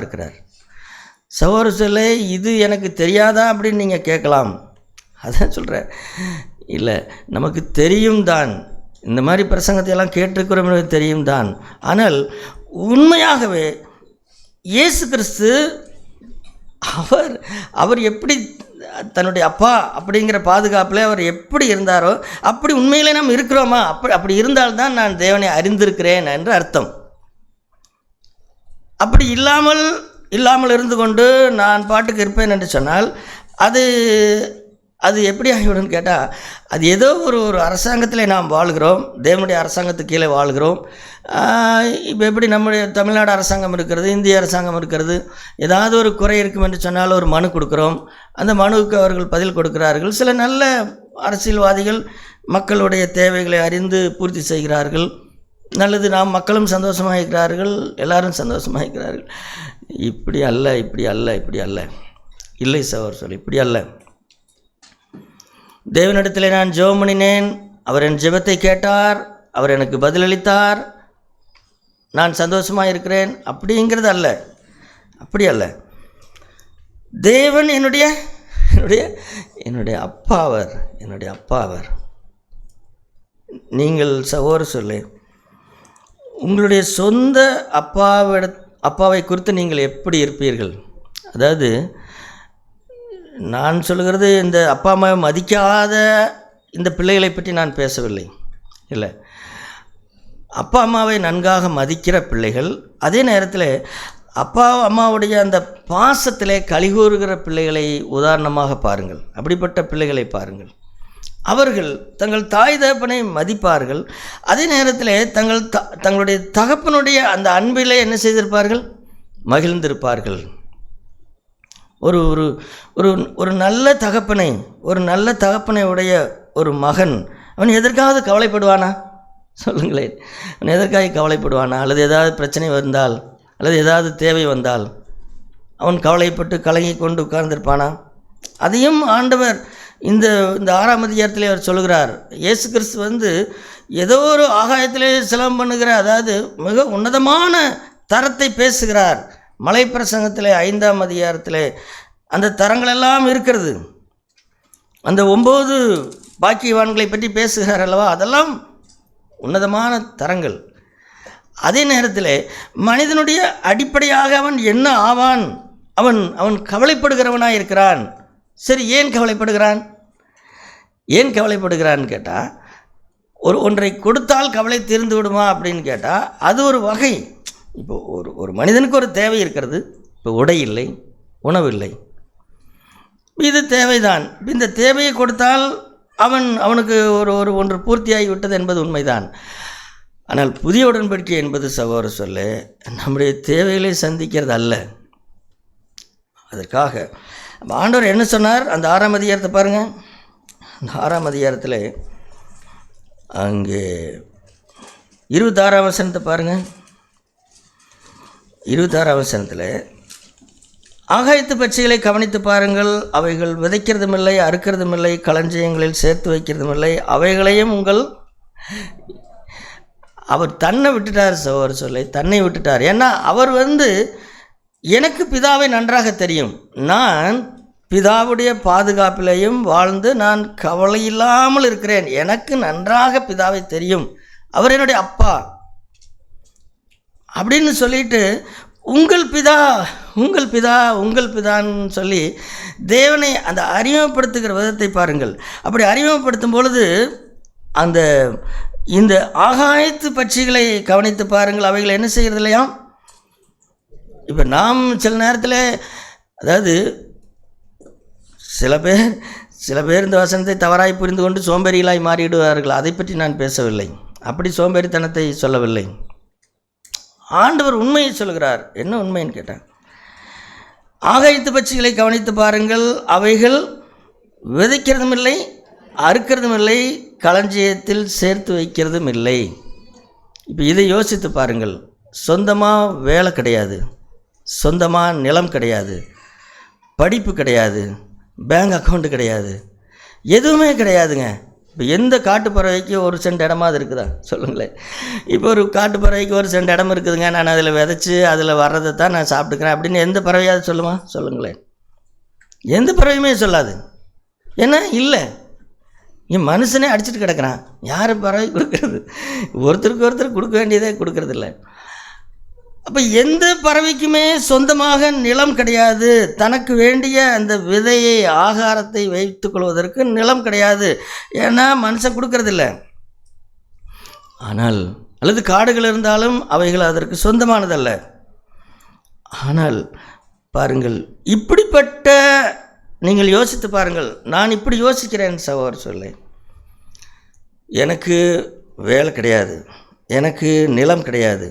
இருக்கிறார். சகோதரர்களே, இது எனக்கு தெரியாதா அப்படின்னு நீங்கள் கேட்கலாம். அதான் சொல்கிறேன், இல்லை, நமக்கு தெரியும் தான், இந்த மாதிரி பிரசங்கத்தை எல்லாம் கேட்டிருக்கிறோம், தெரியும் தான். ஆனால் உண்மையாகவே இயேசு கிறிஸ்து அவர் எப்படி தன்னுடைய அப்பா அப்படிங்கிற பாதுகாப்பில் அவர் எப்படி இருந்தாரோ அப்படி உண்மையிலே நாம் இருக்கிறோமா? அப்படி இருந்தால்தான் நான் தேவனை அறிந்திருக்கிறேன் என்று அர்த்தம். அப்படி இல்லாமல் இருந்து கொண்டு நான் பாட்டுக்கு இருப்பேன் என்று சொன்னால் அது எப்படி ஆகிவிடும்னு கேட்டால், அது ஏதோ ஒரு அரசாங்கத்தில் நாம் வாழ்கிறோம், தேவனுடைய அரசாங்கத்துக்கு கீழே வாழ்கிறோம். இப்போ எப்படி நம்முடைய தமிழ்நாடு அரசாங்கம் இருக்கிறது, இந்திய அரசாங்கம் இருக்கிறது, ஏதாவது ஒரு குறை இருக்கும் என்று சொன்னால் ஒரு மனு கொடுக்குறோம், அந்த மனுவுக்கு அவர்கள் பதில் கொடுக்கிறார்கள். சில நல்ல அரசியல்வாதிகள் மக்களுடைய தேவைகளை அறிந்து பூர்த்தி செய்கிறார்கள், நல்லது, நாம் மக்களும் சந்தோஷமாக இருக்கிறார்கள், எல்லாரும் சந்தோஷமாக இருக்கிறார்கள். இப்படி அல்ல, இல்லை சகோதரர்களே, இப்படி அல்ல. தேவனிடத்தில் நான் ஜெபம் பண்ணினேன், அவர் என் ஜெபத்தை கேட்டார், அவர் எனக்கு பதிலளித்தார், நான் சந்தோஷமாக இருக்கிறேன், அப்படிங்கிறது அல்ல. அப்படி அல்ல. தேவன் என்னுடைய அப்பா அவர். நீங்கள் சகோதரர்களே, உங்களுடைய சொந்த அப்பாவை குறித்து நீங்கள் எப்படி இருப்பீர்கள்? அதாவது நான் சொல்லுகிறது, இந்த அப்பா அம்மாவை மதிக்காத இந்த பிள்ளைகளை பற்றி நான் பேசவில்லை. இல்லை, அப்பா அம்மாவை நன்காக மதிக்கிற பிள்ளைகள், அதே நேரத்தில் அப்பா அம்மாவுடைய அந்த பாசத்திலே கலிகூறுகிற பிள்ளைகளை உதாரணமாக பாருங்கள். அப்படிப்பட்ட பிள்ளைகளை பாருங்கள். அவர்கள் தங்கள் தாய் தகப்பனை மதிப்பார்கள், அதே நேரத்தில் தங்களுடைய தகப்பனுடைய அந்த அன்பிலே என்ன செய்திருப்பார்கள்? மகிழ்ந்திருப்பார்கள். ஒரு ஒரு ஒரு ஒரு நல்ல தகப்பனை உடைய ஒரு மகன், அவன் எதற்காவது கவலைப்படுவானா? சொல்லுங்களேன், அவன் எதற்காக கவலைப்படுவானா? அல்லது ஏதாவது பிரச்சனை வந்தால், அல்லது ஏதாவது தேவை வந்தால் அவன் கவலைப்பட்டு கலங்கி கொண்டு உட்கார்ந்திருப்பானா? அதையும் ஆண்டவர் இந்த 6ஆம் அதிகாரத்திலே அவர் சொல்லுகிறார். இயேசு கிறிஸ்து ஏதோ ஒரு ஆகாயத்திலே சிலம் பண்ணுகிற, அதாவது மிக உன்னதமான தரத்தை பேசுகிறார். மலை பிரசங்கத்தில் 5ஆம் அதிகாரத்தில் அந்த தரங்களெல்லாம் இருக்கிறது. அந்த 9 பாக்கியவான்களை பற்றி பேசுகிறார் அல்லவா, அதெல்லாம் உன்னதமான தரங்கள். அதே நேரத்தில் மனிதனுடைய அடிப்படையாக அவன் என்ன ஆவான்? அவன் கவலைப்படுகிறவனாக இருக்கிறான். சரி, ஏன் கவலைப்படுகிறான்னு கேட்டால், ஒன்றை கொடுத்தால் கவலை தீர்ந்து விடுமா அப்படின்னு கேட்டால், அது ஒரு வகை. இப்போ ஒரு மனிதனுக்கு ஒரு தேவை இருக்கிறது. இப்போ உடை இல்லை, உணவு இல்லை, இது தேவைதான். இந்த தேவையை கொடுத்தால் அவனுக்கு ஒன்று பூர்த்தியாகி விட்டது என்பது உண்மைதான். ஆனால் புதிய உடன்படிக்கை என்பது சகோதர சொல்ல நம்முடைய தேவைகளை சந்திக்கிறது அல்ல. அதற்காக ஆண்டவர் என்ன சொன்னார்? அந்த 6ஆம் அதிகாரத்தை பாருங்கள். அந்த 6ஆம் அதிகாரத்தில் அங்கே 26ஆம் வசனத்தை பாருங்கள். 26ஆம் வசனத்தில், ஆகாயத்து பட்சிகளை கவனித்து பாருங்கள், அவைகள் விதைக்கிறதுமில்லை, அறுக்கிறதுமில்லை, களஞ்சியங்களில் சேர்த்து வைக்கிறதுமில்லை, அவைகளையும் அவர் தன்னை விட்டுட்டார். தன்னை விட்டுட்டார். ஏன்னா அவர் எனக்கு பிதாவை நன்றாக தெரியும், நான் பிதாவுடைய பாதுகாப்பிலையும் வாழ்ந்து நான் கவலை இல்லாமல் இருக்கிறேன், எனக்கு நன்றாக பிதாவை தெரியும், அவர் என்னுடைய அப்பா, அப்படின்னு சொல்லிட்டு உங்கள் பிதா உங்கள் பிதா உங்கள் பிதான்னு சொல்லி தேவனை அந்த அறிமுகப்படுத்துகிற விதத்தை பாருங்கள். அப்படி அறிமுகப்படுத்தும் பொழுது அந்த இந்த ஆகாயத்து பட்சிகளை கவனித்து பாருங்கள். அவைகள் என்ன செய்கிறது இல்லையா? இப்போ நாம் சில நேரத்தில், அதாவது சில பேர் இந்த வசனத்தை தவறாய் புரிந்து கொண்டு சோம்பேறிகளாய் மாறிவிடுவார்கள். அதை பற்றி நான் பேசவில்லை, அப்படி சோம்பேறித்தனத்தை சொல்லவில்லை. ஆண்டவர் உண்மையை சொல்கிறார். என்ன உண்மைன்னு கேட்டால், ஆகாயத்து பட்சிகளை கவனித்து பாருங்கள், அவைகள் விதைக்கிறதும் இல்லை, அறுக்கிறதும் இல்லை, களஞ்சியத்தில் சேர்த்து வைக்கிறதும் இல்லை. இப்போ இதை யோசித்து பாருங்கள். சொந்தமாக வேலை கிடையாது, சொந்தமாக நிலம் கிடையாது, படிப்பு கிடையாது, பேங்க் அக்கௌண்ட்டு கிடையாது, எதுவுமே கிடையாதுங்க. இப்போ எந்த காட்டு பறவைக்கு ஒரு சென்ட் இடமாவது இருக்குதா சொல்லுங்களேன்? இப்போ ஒரு காட்டு பறவைக்கு ஒரு சென்ட் இடம் இருக்குதுங்க, நான் அதில் விதைச்சி அதில் வர்றதை தான் நான் சாப்பிட்டுக்கிறேன் அப்படின்னு எந்த பறவையாவது சொல்லுமா? சொல்லுங்களேன். எந்த பறவையுமே சொல்லாது. ஏன்னா இல்லை, என் மனுஷனே அடிச்சுட்டு கிடக்கிறான். யார் பறவை கொடுக்கறது? ஒருத்தருக்கு ஒருத்தர் கொடுக்க வேண்டியதே கொடுக்கறதில்ல. அப்போ எந்த பறவைக்குமே சொந்தமாக நிலம் கிடையாது. தனக்கு வேண்டிய அந்த விதையை, ஆகாரத்தை வைத்துக் கொள்வதற்கு நிலம் கிடையாது. ஏன்னா மனுஷன் கொடுக்கறதில்ல. ஆனால் அல்லது காடுகள் இருந்தாலும் அவைகள் அதற்கு சொந்தமானதல்ல. ஆனால் பாருங்கள், இப்படிப்பட்ட நீங்கள் யோசித்து பாருங்கள். நான் இப்படி யோசிக்கிறேன் சகோதரர் சொல்ல, எனக்கு வேலை கிடையாது, எனக்கு நிலம் கிடையாது,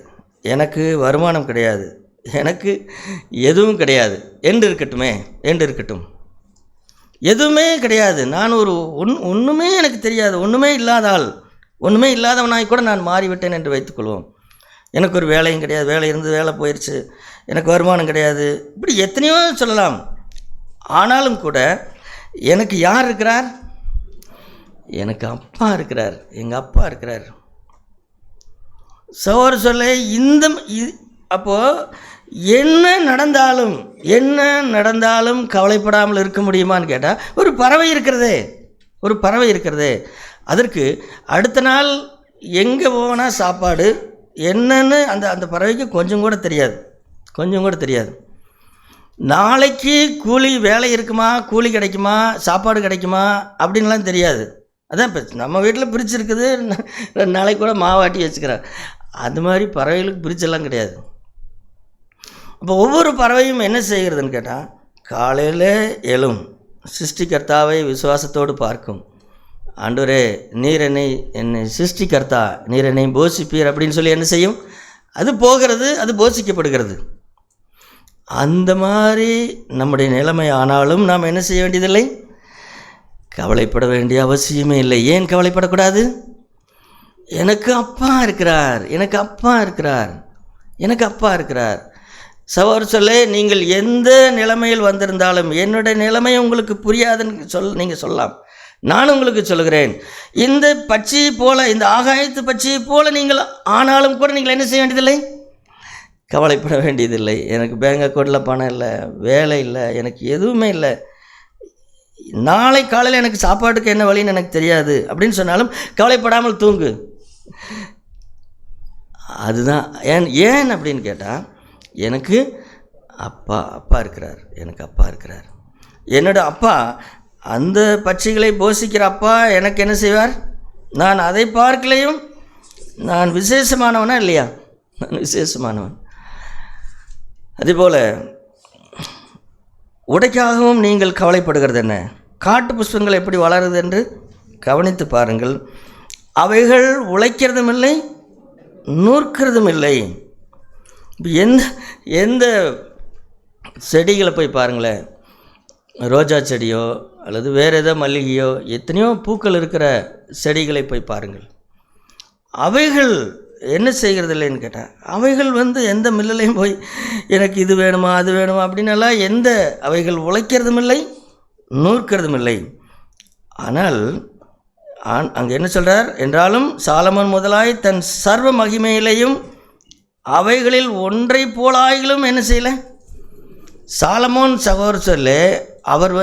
எனக்கு வருமானம் கிடையாது, எனக்கு எதுவும் கிடையாது என்று இருக்கட்டும், எதுவுமே கிடையாது. நான் ஒரு ஒன்றுமே எனக்கு தெரியாது, ஒன்றுமே இல்லாதவனாய் கூட நான் மாறிவிட்டேன் என்று வைத்துக்கொள்வோம். எனக்கு ஒரு வேலையும் கிடையாது, வேலை இருந்து வேலை போயிடுச்சு, எனக்கு வருமானம் கிடையாது, இப்படி எத்தனையோ சொல்லலாம். ஆனாலும் கூட எனக்கு யார் இருக்கிறார்? எனக்கு அப்பா இருக்கிறார், எங்கள் அப்பா இருக்கிறார். சகோதரர் சொல்ல, அப்போது என்ன நடந்தாலும் கவலைப்படாமல் இருக்க முடியுமான்னு கேட்டால், ஒரு பறவை இருக்கிறதே, அதற்கு அடுத்த நாள் எங்கே போனால் சாப்பாடு என்னன்னு அந்த பறவைக்கு கொஞ்சம் கூட தெரியாது. நாளைக்கு வேலை இருக்குமா, கூலி கிடைக்குமா, சாப்பாடு கிடைக்குமா அப்படின்லாம் தெரியாது. அதான் இப்போ நம்ம வீட்டில் பிரிட்ஜ் இருக்குது, 2 நாளைக்கு கூட மாவாட்டி வச்சுக்கிறார். அது மாதிரி பறவைகளுக்கு பிரிட்ஜெல்லாம் கிடையாது. அப்போ ஒவ்வொரு பறவையும் என்ன செய்கிறதுன்னு கேட்டால், காலையில் எழும், சிருஷ்டிகர்த்தாவை விசுவாசத்தோடு பார்க்கும். ஆண்டவரே, நீர் என்னை சிருஷ்டிகர்த்தா, நீர் என்னை போஷிப்பீர் அப்படின்னு சொல்லி என்ன செய்யும்? அது போகிறது, அது போஷிக்கப்படுகிறது. அந்த மாதிரி நம்முடைய நிலைமை ஆனாலும் நாம் என்ன செய்ய வேண்டியதில்லை? கவலைப்பட வேண்டிய அவசியமே இல்லை. ஏன் கவலைப்படக்கூடாது? எனக்கு அப்பா இருக்கிறார். சகோதரர் சொல்ல, நீங்கள் எந்த நிலைமையில் வந்திருந்தாலும் என்னுடைய நிலைமை உங்களுக்கு புரியாதுன்னு நீங்கள் சொல்லலாம். நான் உங்களுக்கு சொல்கிறேன், இந்த பட்சியை போல, இந்த ஆகாயத்து பட்சியை போல நீங்கள் ஆனாலும் கூட நீங்கள் என்ன செய்ய வேண்டியதில்லை? கவலைப்பட வேண்டியதில்லை. எனக்கு பேங்க் அக்கௌண்ட்டில் பணம் இல்லை, வேலை இல்லை, எனக்கு எதுவுமே இல்லை, நாளை காலையில் எனக்கு சாப்பாட்டுக்கு என்ன வழின்னு எனக்கு தெரியாது அப்படின்னு சொன்னாலும் கவலைப்படாமல் தூங்கு. அதுதான் ஏன் அப்படின்னு கேட்டால், எனக்கு அப்பா இருக்கிறார். என்னோட அப்பா அந்த பட்சிகளை போஷிக்கிற அப்பா எனக்கு என்ன செய்வார்? நான் அதை பார்க்கலையும் நான் விசேஷமானவனா இல்லையா? நான் விசேஷமானவன். அதேபோல் உடைக்காகவும் நீங்கள் கவலைப்படுகிறது என்ன? காட்டு புஷ்பங்கள் எப்படி வளருது என்று கவனித்து பாருங்கள். அவைகள் உழைக்கிறதும் இல்லை, நூற்கிறதும் இல்லை. எந்த செடிகளை போய் பாருங்களேன், ரோஜா செடியோ அல்லது வேறு ஏதோ மல்லிகையோ, எத்தனையோ பூக்கள் இருக்கிற செடிகளை போய் பாருங்கள். அவைகள் என்ன செய்கிறது இல்லைன்னு கேட்டால், அவைகள் எந்த மில்லையும் போய் எனக்கு இது வேணுமா அது வேணுமா அப்படின்னெல்லாம் அவைகள் உழைக்கிறதும் இல்லை, நூற்கிறதும் இல்லை. ஆனால் அங்கே என்ன சொல்கிறார் என்றாலும், சாலமோன் முதலாய் தன் சர்வ மகிமையிலையும் அவைகளில் ஒன்றை போலாயிலும் என்ன செய்யலை? சாலமோன் சகோதரர் சொல்ல, அவர்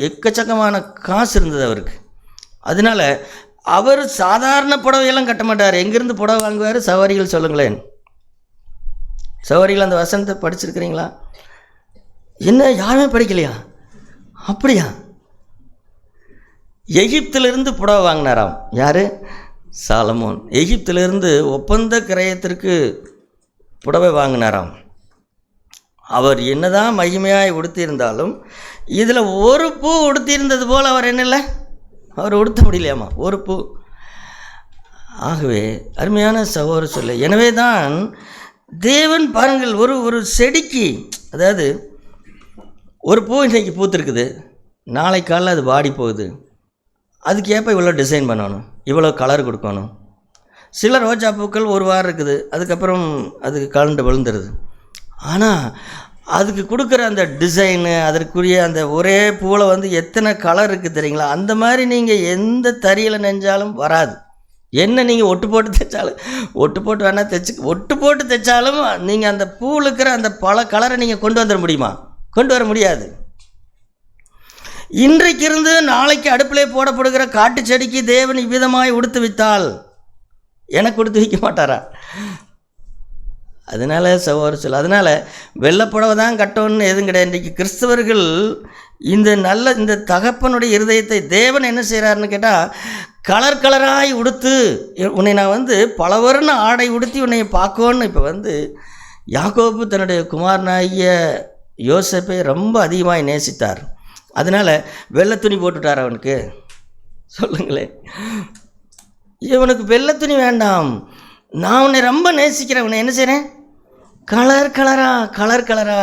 எக்கச்சக்கமான காசு இருந்தது அவருக்கு. அதனால் அவர் சாதாரண புடவையெல்லாம் கட்ட மாட்டார். எங்கேருந்து புடவை வாங்குவார்? சவாரிகள் சொல்லுங்களேன். சகோதரிகள் அந்த வசனத்தை படிச்சிருக்கிறீங்களா? என்ன யாருமே படிக்கலையா? அப்படியா? எகிப்திலிருந்து புடவை வாங்கினாராம். யார்? சாலமோன். எகிப்திலிருந்து ஒப்பந்த கிரயத்திற்கு புடவை வாங்கினாராம். அவர் என்னதான் மகிமையாய் உடுத்தியிருந்தாலும் இதில் ஒரு பூ உடுத்தியிருந்தது போல் அவர் என்ன இல்லை, அவர் உடுத்த முடியலையாமா, ஒரு பூ. ஆகவே அருமையான சகோதர சொல்ல, எனவே தான் தேவன் பாருங்கள், ஒரு செடிக்கு, அதாவது ஒரு பூ இன்றைக்கி பூத்துருக்குது, நாளை காலையில் அது வாடி போகுது, அதுக்கு ஏற்ப இவ்வளோ டிசைன் பண்ணணும், இவ்வளோ கலர் கொடுக்கணும். சில ரோஜா பூக்கள் ஒரு வாரம் இருக்குது, அதுக்கப்புறம் அதுக்கு கலண்டு விழுந்துருது. ஆனால் அதுக்கு கொடுக்குற அந்த டிசைனு, அதற்குரிய அந்த ஒரே பூவில் வந்து எத்தனை கலர் இருக்குது தெரியுங்களா? அந்த மாதிரி நீங்கள் எந்த தறியில் நெஞ்சாலும் வராது. என்ன நீங்கள் ஒட்டு போட்டு தைச்சாலும், ஒட்டு போட்டு வேணால் ஒட்டு போட்டு தைச்சாலும் நீங்கள் அந்த பூவில் இருக்கிற அந்த பல கலரை நீங்கள் கொண்டு வந்துட முடியுமா? கொண்டு வர முடியாது. இன்றைக்கு இருந்து நாளைக்கு அடுப்பிலே போடப்படுகிற காட்டு செடிக்கு தேவன் இவ்விதமாய் உடுத்து வைத்தால் எனக்கு கொடுத்து வைக்க மாட்டாரா? அதனால் சகோதர சொல்ல, அதனால் வெள்ளைப்புடவை தான் கட்டணும்னு எதுவும் கிடையாது. இன்றைக்கு கிறிஸ்தவர்கள் இந்த தகப்பனுடைய இருதயத்தை தேவன் என்ன செய்கிறாருன்னு கேட்டால், கலர் கலராய் உடுத்து உன்னை நான் பலவர்ண ஆடை உடுத்தி உன்னை பார்க்கணுன்னு. இப்போ யாக்கோபு தன்னுடைய குமாரனாகிய யோசேப்பை ரொம்ப அதிகமாக நேசித்தார். அதனால் வெள்ளை துணி போட்டுட்டார் அவனுக்கு. சொல்லுங்களேன், இவனுக்கு வெள்ளை துணி வேண்டாம், நான் உன்னை ரொம்ப நேசிக்கிறேன், உன்னை என்ன செய்கிறேன், கலர் கலரா.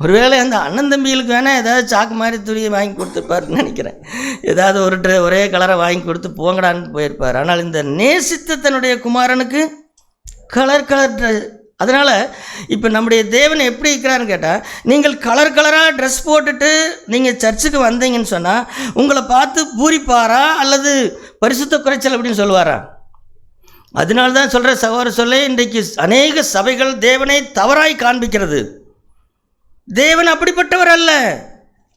ஒருவேளை அந்த அண்ணன் தம்பிகளுக்கு வேணால் ஏதாவது சாக்கு மாதிரி துணியை வாங்கி கொடுத்துருப்பாருன்னு நினைக்கிறேன். ஏதாவது ஒரே கலரை வாங்கி கொடுத்து போங்கடான்னு போயிருப்பார். ஆனால் இந்த நேசித்த தன்னுடைய குமாரனுக்கு கலர் அதனால் இப்போ நம்முடைய தேவன் எப்படி இருக்கிறாருன்னு கேட்டால், நீங்கள் கலராக ட்ரெஸ் போட்டுட்டு நீங்கள் சர்ச்சுக்கு வந்தீங்கன்னு சொன்னால் உங்களை பார்த்து பூரிப்பாரா அல்லது பரிசுத்த குறைச்சல் அப்படின்னு சொல்லுவாரா? அதனால தான் சொல்கிற சகோதர சொல்ல, இன்றைக்கு அநேக சபைகள் தேவனை தவறாய் காண்பிக்கிறது. தேவன் அப்படிப்பட்டவர் அல்ல.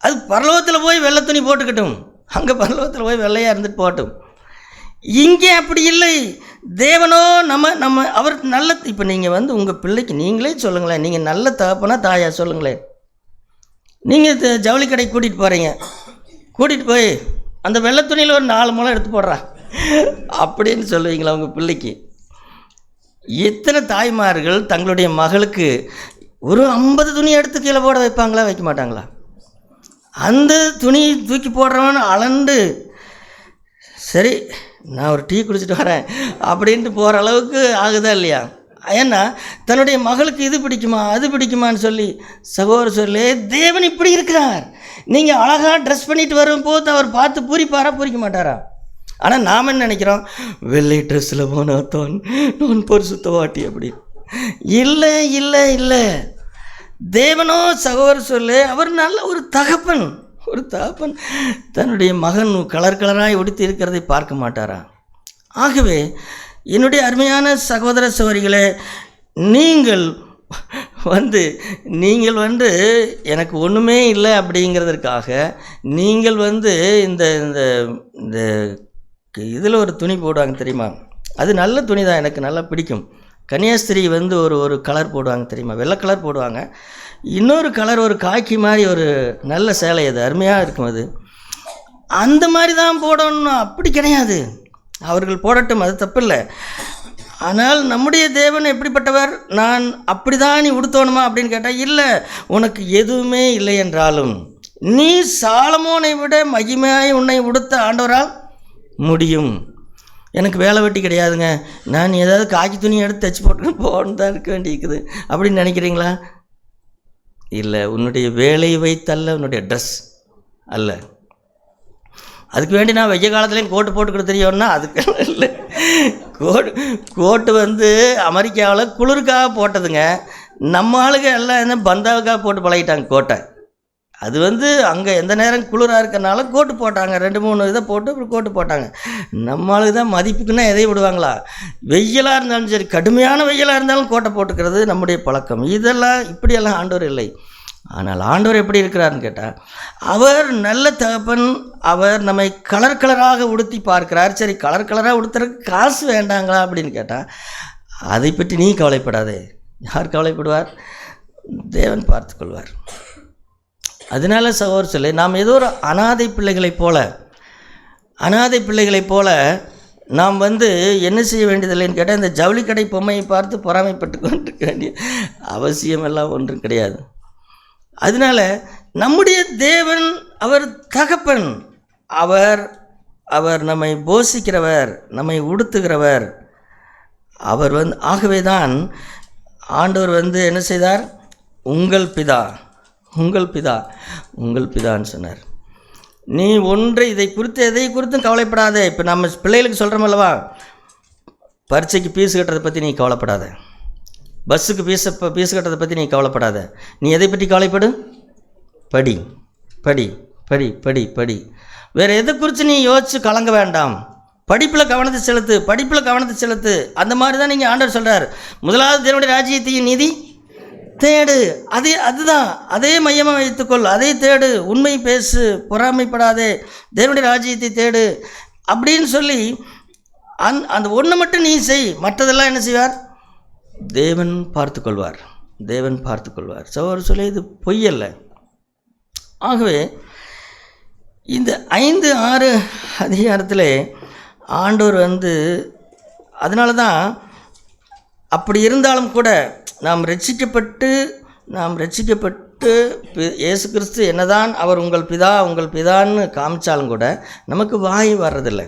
அது பரலோகத்தில் போய் வெள்ளை துணி போட்டுக்கட்டும், அங்கே பரலோகத்தில் போய் வெள்ளையாக இருந்துட்டு போகட்டும். இங்கே அப்படி இல்லை. தேவனோ நம்ம அவர் நல்ல, இப்போ நீங்கள் உங்கள் பிள்ளைக்கு நீங்களே சொல்லுங்களேன், நீங்கள் நல்ல தகப்பனா தாயா சொல்லுங்களேன். நீங்கள் ஜவுளி கடைக்கு கூட்டிகிட்டு போகிறீங்க, கூட்டிகிட்டு போய் அந்த வெள்ளை துணியில் ஒரு 4 முளை எடுத்து போடுறா அப்படின்னு சொல்லுவீங்களா உங்கள் பிள்ளைக்கு? எத்தனை தாய்மார்கள் தங்களுடைய மகளுக்கு ஒரு 50 துணி எடுத்து கீழே போட வைப்பாங்களா, வைக்க மாட்டாங்களா? அந்த துணி தூக்கி போடுறவன் அளந்து, சரி நான் ஒரு டீ குடிச்சிட்டு வரேன் அப்படின்ட்டு போகிற அளவுக்கு ஆகுதா இல்லையா? ஏன்னா தன்னுடைய மகளுக்கு இது பிடிக்குமா அது பிடிக்குமான்னு சொல்லி. சகோதர சொல்லி, தேவன் இப்படி இருக்கிறார். நீங்கள் அழகாக ட்ரெஸ் பண்ணிட்டு வரும்போது அவர் பார்த்து பூரிக்க மாட்டாரா? ஆனால் நாம் என்ன நினைக்கிறோம், வெள்ளை ட்ரெஸ்ஸில் போனாத்தான் நான் பரிசுத்தவாட்டி அப்படி. இல்லை. தேவனோ சகோதர சொல்லு, அவர் நல்ல ஒரு தகப்பன் தன்னுடைய மகன் கலராய் உடுத்தி இருக்கிறதை பார்க்க மாட்டாரா? ஆகவே என்னுடைய அருமையான சகோதர சகோதரிகளே, நீங்கள் எனக்கு ஒன்றுமே இல்லை அப்படிங்கிறதுக்காக நீங்கள் இந்த இந்த இதில் ஒரு துணி போடுவாங்க தெரியுமா? அது நல்ல துணி தான், எனக்கு நல்லா பிடிக்கும். கன்னியாஸ்திரி ஒரு கலர் போடுவாங்க தெரியுமா, வெள்ளை கலர் போடுவாங்க. இன்னொரு கலர் ஒரு காக்கி மாதிரி ஒரு நல்ல சேலை, அது அருமையாக இருக்கும். அது அந்த மாதிரி தான் போடணும், அப்படி கிடையாது. அவர்கள் போடட்டும், அது தப்பில்லை. ஆனால் நம்முடைய தேவன் எப்படிப்பட்டவர்? நான் அப்படி தான் நீ உடுத்தணுமா அப்படின்னு கேட்டால், இல்லை, உனக்கு எதுவுமே இல்லை என்றாலும் நீ சாலமோனை விட மகிமையாய் உன்னை உடுத்த ஆண்டவரால் முடியும். எனக்கு வேலை வெட்டி கிடையாதுங்க, நான் ஏதாவது காக்கி துணி எடுத்து தைச்சி போட்டு போகணும் தான் இருக்க வேண்டியிருக்குது அப்படின்னு நினைக்கிறீங்களா? இல்லை, உன்னுடைய வேலையை வைத்தல்ல, உன்னுடைய ட்ரெஸ் அல்ல. அதுக்கு வேண்டி நான் வெய்ய காலத்துலேயும் கோட்டு போட்டுக்கிட்டு தெரியும்னா அதுக்கு இல்லை. கோட்டு அமெரிக்காவில் குளிருக்காக போட்டதுங்க. நம்ம ஆளுங்க எல்லாம் என்ன பந்தாவுக்காக போட்டு பழகிட்டாங்க கோட்டை. அது அங்கே எந்த நேரம் குளிராக இருக்கிறனால கோட்டு போட்டாங்க, 2-3 இதை போட்டு அப்புறம் கோட்டு போட்டாங்க. நம்மளுக்கு தான் மதிப்புக்குன்னா எதையும் விடுவாங்களா? வெயிலாக இருந்தாலும் சரி, கடுமையான வெயிலாக இருந்தாலும் கோட்டை போட்டுக்கிறது நம்முடைய பழக்கம். இப்படியெல்லாம் ஆண்டவர் இல்லை. ஆனால் ஆண்டவர் எப்படி இருக்கிறாருன்னு கேட்டால், அவர் நல்ல தகப்பன். அவர் நம்மை கலராக உடுத்தி பார்க்கிறார். சரி, கலராக உடுத்துறதுக்கு காசு வேண்டாங்களா அப்படின்னு கேட்டால், அதை பற்றி நீ கவலைப்படாதே. யார் கவலைப்படுவார்? தேவன் பார்த்துக்கொள்வார். அதனால சகோதரர் சொல்லி நாம் ஏதோ ஒரு அனாதை பிள்ளைகளைப் போல நாம் என்ன செய்ய வேண்டியதில்லைன்னு கேட்டால், இந்த ஜவுளி கடை பொம்மையை பார்த்து பொறாமைப்பட்டு கொண்டிருக்க வேண்டிய அவசியமெல்லாம் ஒன்றும் கிடையாது. அதனால் நம்முடைய தேவன் அவர் தகப்பன், அவர் நம்மை போஷிக்கிறவர், நம்மை உடுத்துகிறவர். அவர் ஆகவே தான் ஆண்டவர் என்ன செய்தார்? உங்கள் பிதான்னு சொன்னார். நீ எதை குறித்தும் கவலைப்படாத. இப்போ நம்ம பிள்ளைகளுக்கு சொல்கிறோம் அல்லவா, பரீட்சைக்கு ஃபீஸ் கட்டுறதை பற்றி நீ கவலைப்படாத, பஸ்ஸுக்கு ஃபீஸ் கட்டுறதை பற்றி நீ கவலைப்படாத. நீ எதை பற்றி கவலைப்படு? படி படி படி படி படி. வேறு எதை குறித்து நீ யோசித்து கலங்க வேண்டாம். படிப்பில் கவனத்தை செலுத்து. அந்த மாதிரி தான் நீங்கள் ஆண்டவர் சொல்கிறார். முதலாவது தேவனுடைய ராஜ்யத்தையும் நீதி தேடு. அதுதான் அதே மையமாக வைத்துக்கொள், அதை தேடு, உண்மை பேசு, பொறாமைப்படாதே, தேவனுடைய ராஜ்யத்தை தேடு அப்படின்னு சொல்லி அந்த ஒன்று மட்டும் நீ செய். மற்றதெல்லாம் என்ன செய்வார்? தேவன் பார்த்துக்கொள்வார். சகோதரர் சொல்லி இது பொய்யல்ல. ஆகவே இந்த 5-6 அதிகாரத்தில் ஆண்டவர் அதனால தான் அப்படி இருந்தாலும் கூட நாம் ரட்சிக்கப்பட்டு இயேசு கிறிஸ்து என்னதான் அவர் உங்கள் பிதான்னு காமிச்சாலும் கூட நமக்கு வாய் வர்றதில்லை.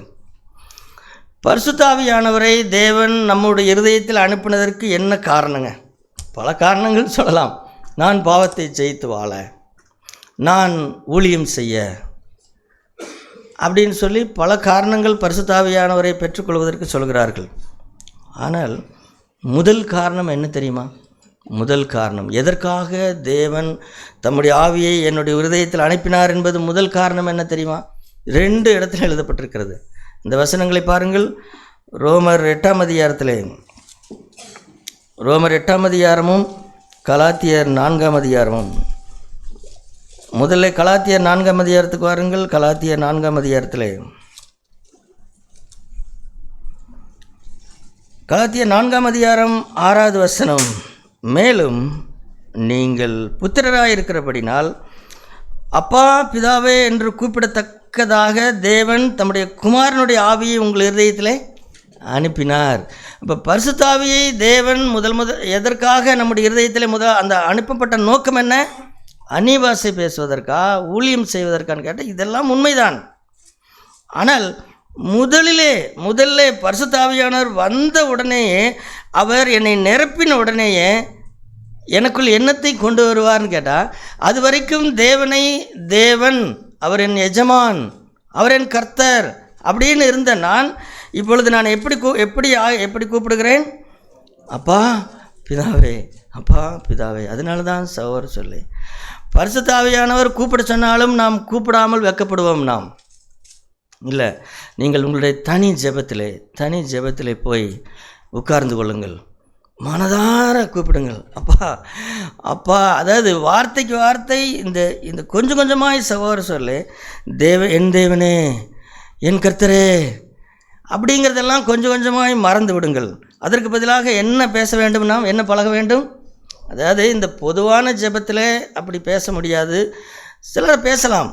பரிசுத்தாவியானவரை தேவன் நம்முடைய இருதயத்தில் அனுப்பினதற்கு என்ன காரணங்க? பல காரணங்கள் சொல்லலாம். நான் பாவத்தை ஜெயித்து வாழ, நான் ஊழியம் செய்ய அப்படின்னு சொல்லி பல காரணங்கள் பரிசுத்தாவியானவரை பெற்றுக்கொள்வதற்கு சொல்கிறார்கள். ஆனால் முதல் காரணம் என்ன தெரியுமா? முதல் காரணம் எதற்காக தேவன் தம்முடைய ஆவியை என்னுடைய இருதயத்தில் அனுப்பினார் என்பது முதல் காரணம் என்ன தெரியுமா? 2 இடத்துல எழுதப்பட்டிருக்கிறது. இந்த வசனங்களை பாருங்கள். ரோமர் 8ஆம் அதிகாரமும் கலாத்தியர் 4ஆம் அதிகாரமும். முதல்ல கலாத்தியர் 4ஆம் அதிகாரத்துக்கு வாருங்கள். கலாத்தியர் 4ஆம் அதிகாரத்தில் கலாத்தியர் 4ஆம் அதிகாரம் 6வது வசனம். மேலும் நீங்கள் புத்திரராயிருக்கிறபடினால் அப்பா பிதாவே என்று கூப்பிடத்தக்கதாக தேவன் தம்முடைய குமாரனுடைய ஆவியை உங்கள் இருதயத்திலே அனுப்பினார். இப்போ பரிசுத்தாவியை தேவன் முதல் எதற்காக நம்முடைய இருதயத்திலே அந்த அனுப்பப்பட்ட நோக்கம் என்ன? அந்நிய பாஷை பேசுவதற்கா, ஊழியம் செய்வதற்கான்னு கேட்டால் இதெல்லாம் உண்மைதான். ஆனால் முதல்ல பரிசுத்தாவியானவர் வந்த உடனேயே, அவர் என்னை நிரப்பின உடனேயே எனக்குள் என்னத்தை கொண்டு வருவார்னு கேட்டால், அது வரைக்கும் தேவன் அவர் என் எஜமான், அவர் என் கர்த்தர் அப்படின்னு இருந்த நான் இப்பொழுது நான் எப்படி கூப்பிடுகிறேன்? அப்பா பிதாவே. அதனால தான் சகோதரர் சொல்லி பரிசுத்தாவியானவர் கூப்பிட சொன்னாலும் நாம் கூப்பிடாமல் வெட்கப்படுவோம். நாம் இல்லை, நீங்கள் உங்களுடைய தனி ஜெபத்திலே போய் உட்கார்ந்து கொள்ளுங்கள், மனதார கூப்பிடுங்கள். அப்பா. அதாவது வார்த்தைக்கு வார்த்தை இந்த கொஞ்சம் கொஞ்சமாய் சகோதரர் சொல்லி என் தேவனே, என் கர்த்தரே அப்படிங்கிறதெல்லாம் கொஞ்சம் கொஞ்சமாய் மறந்து விடுங்கள். அதற்கு பதிலாக என்ன பேச வேண்டும்? நாம் என்ன பழக வேண்டும்? அதாவது இந்த பொதுவான ஜெபத்தில் அப்படி பேச முடியாது, சிலர் பேசலாம்.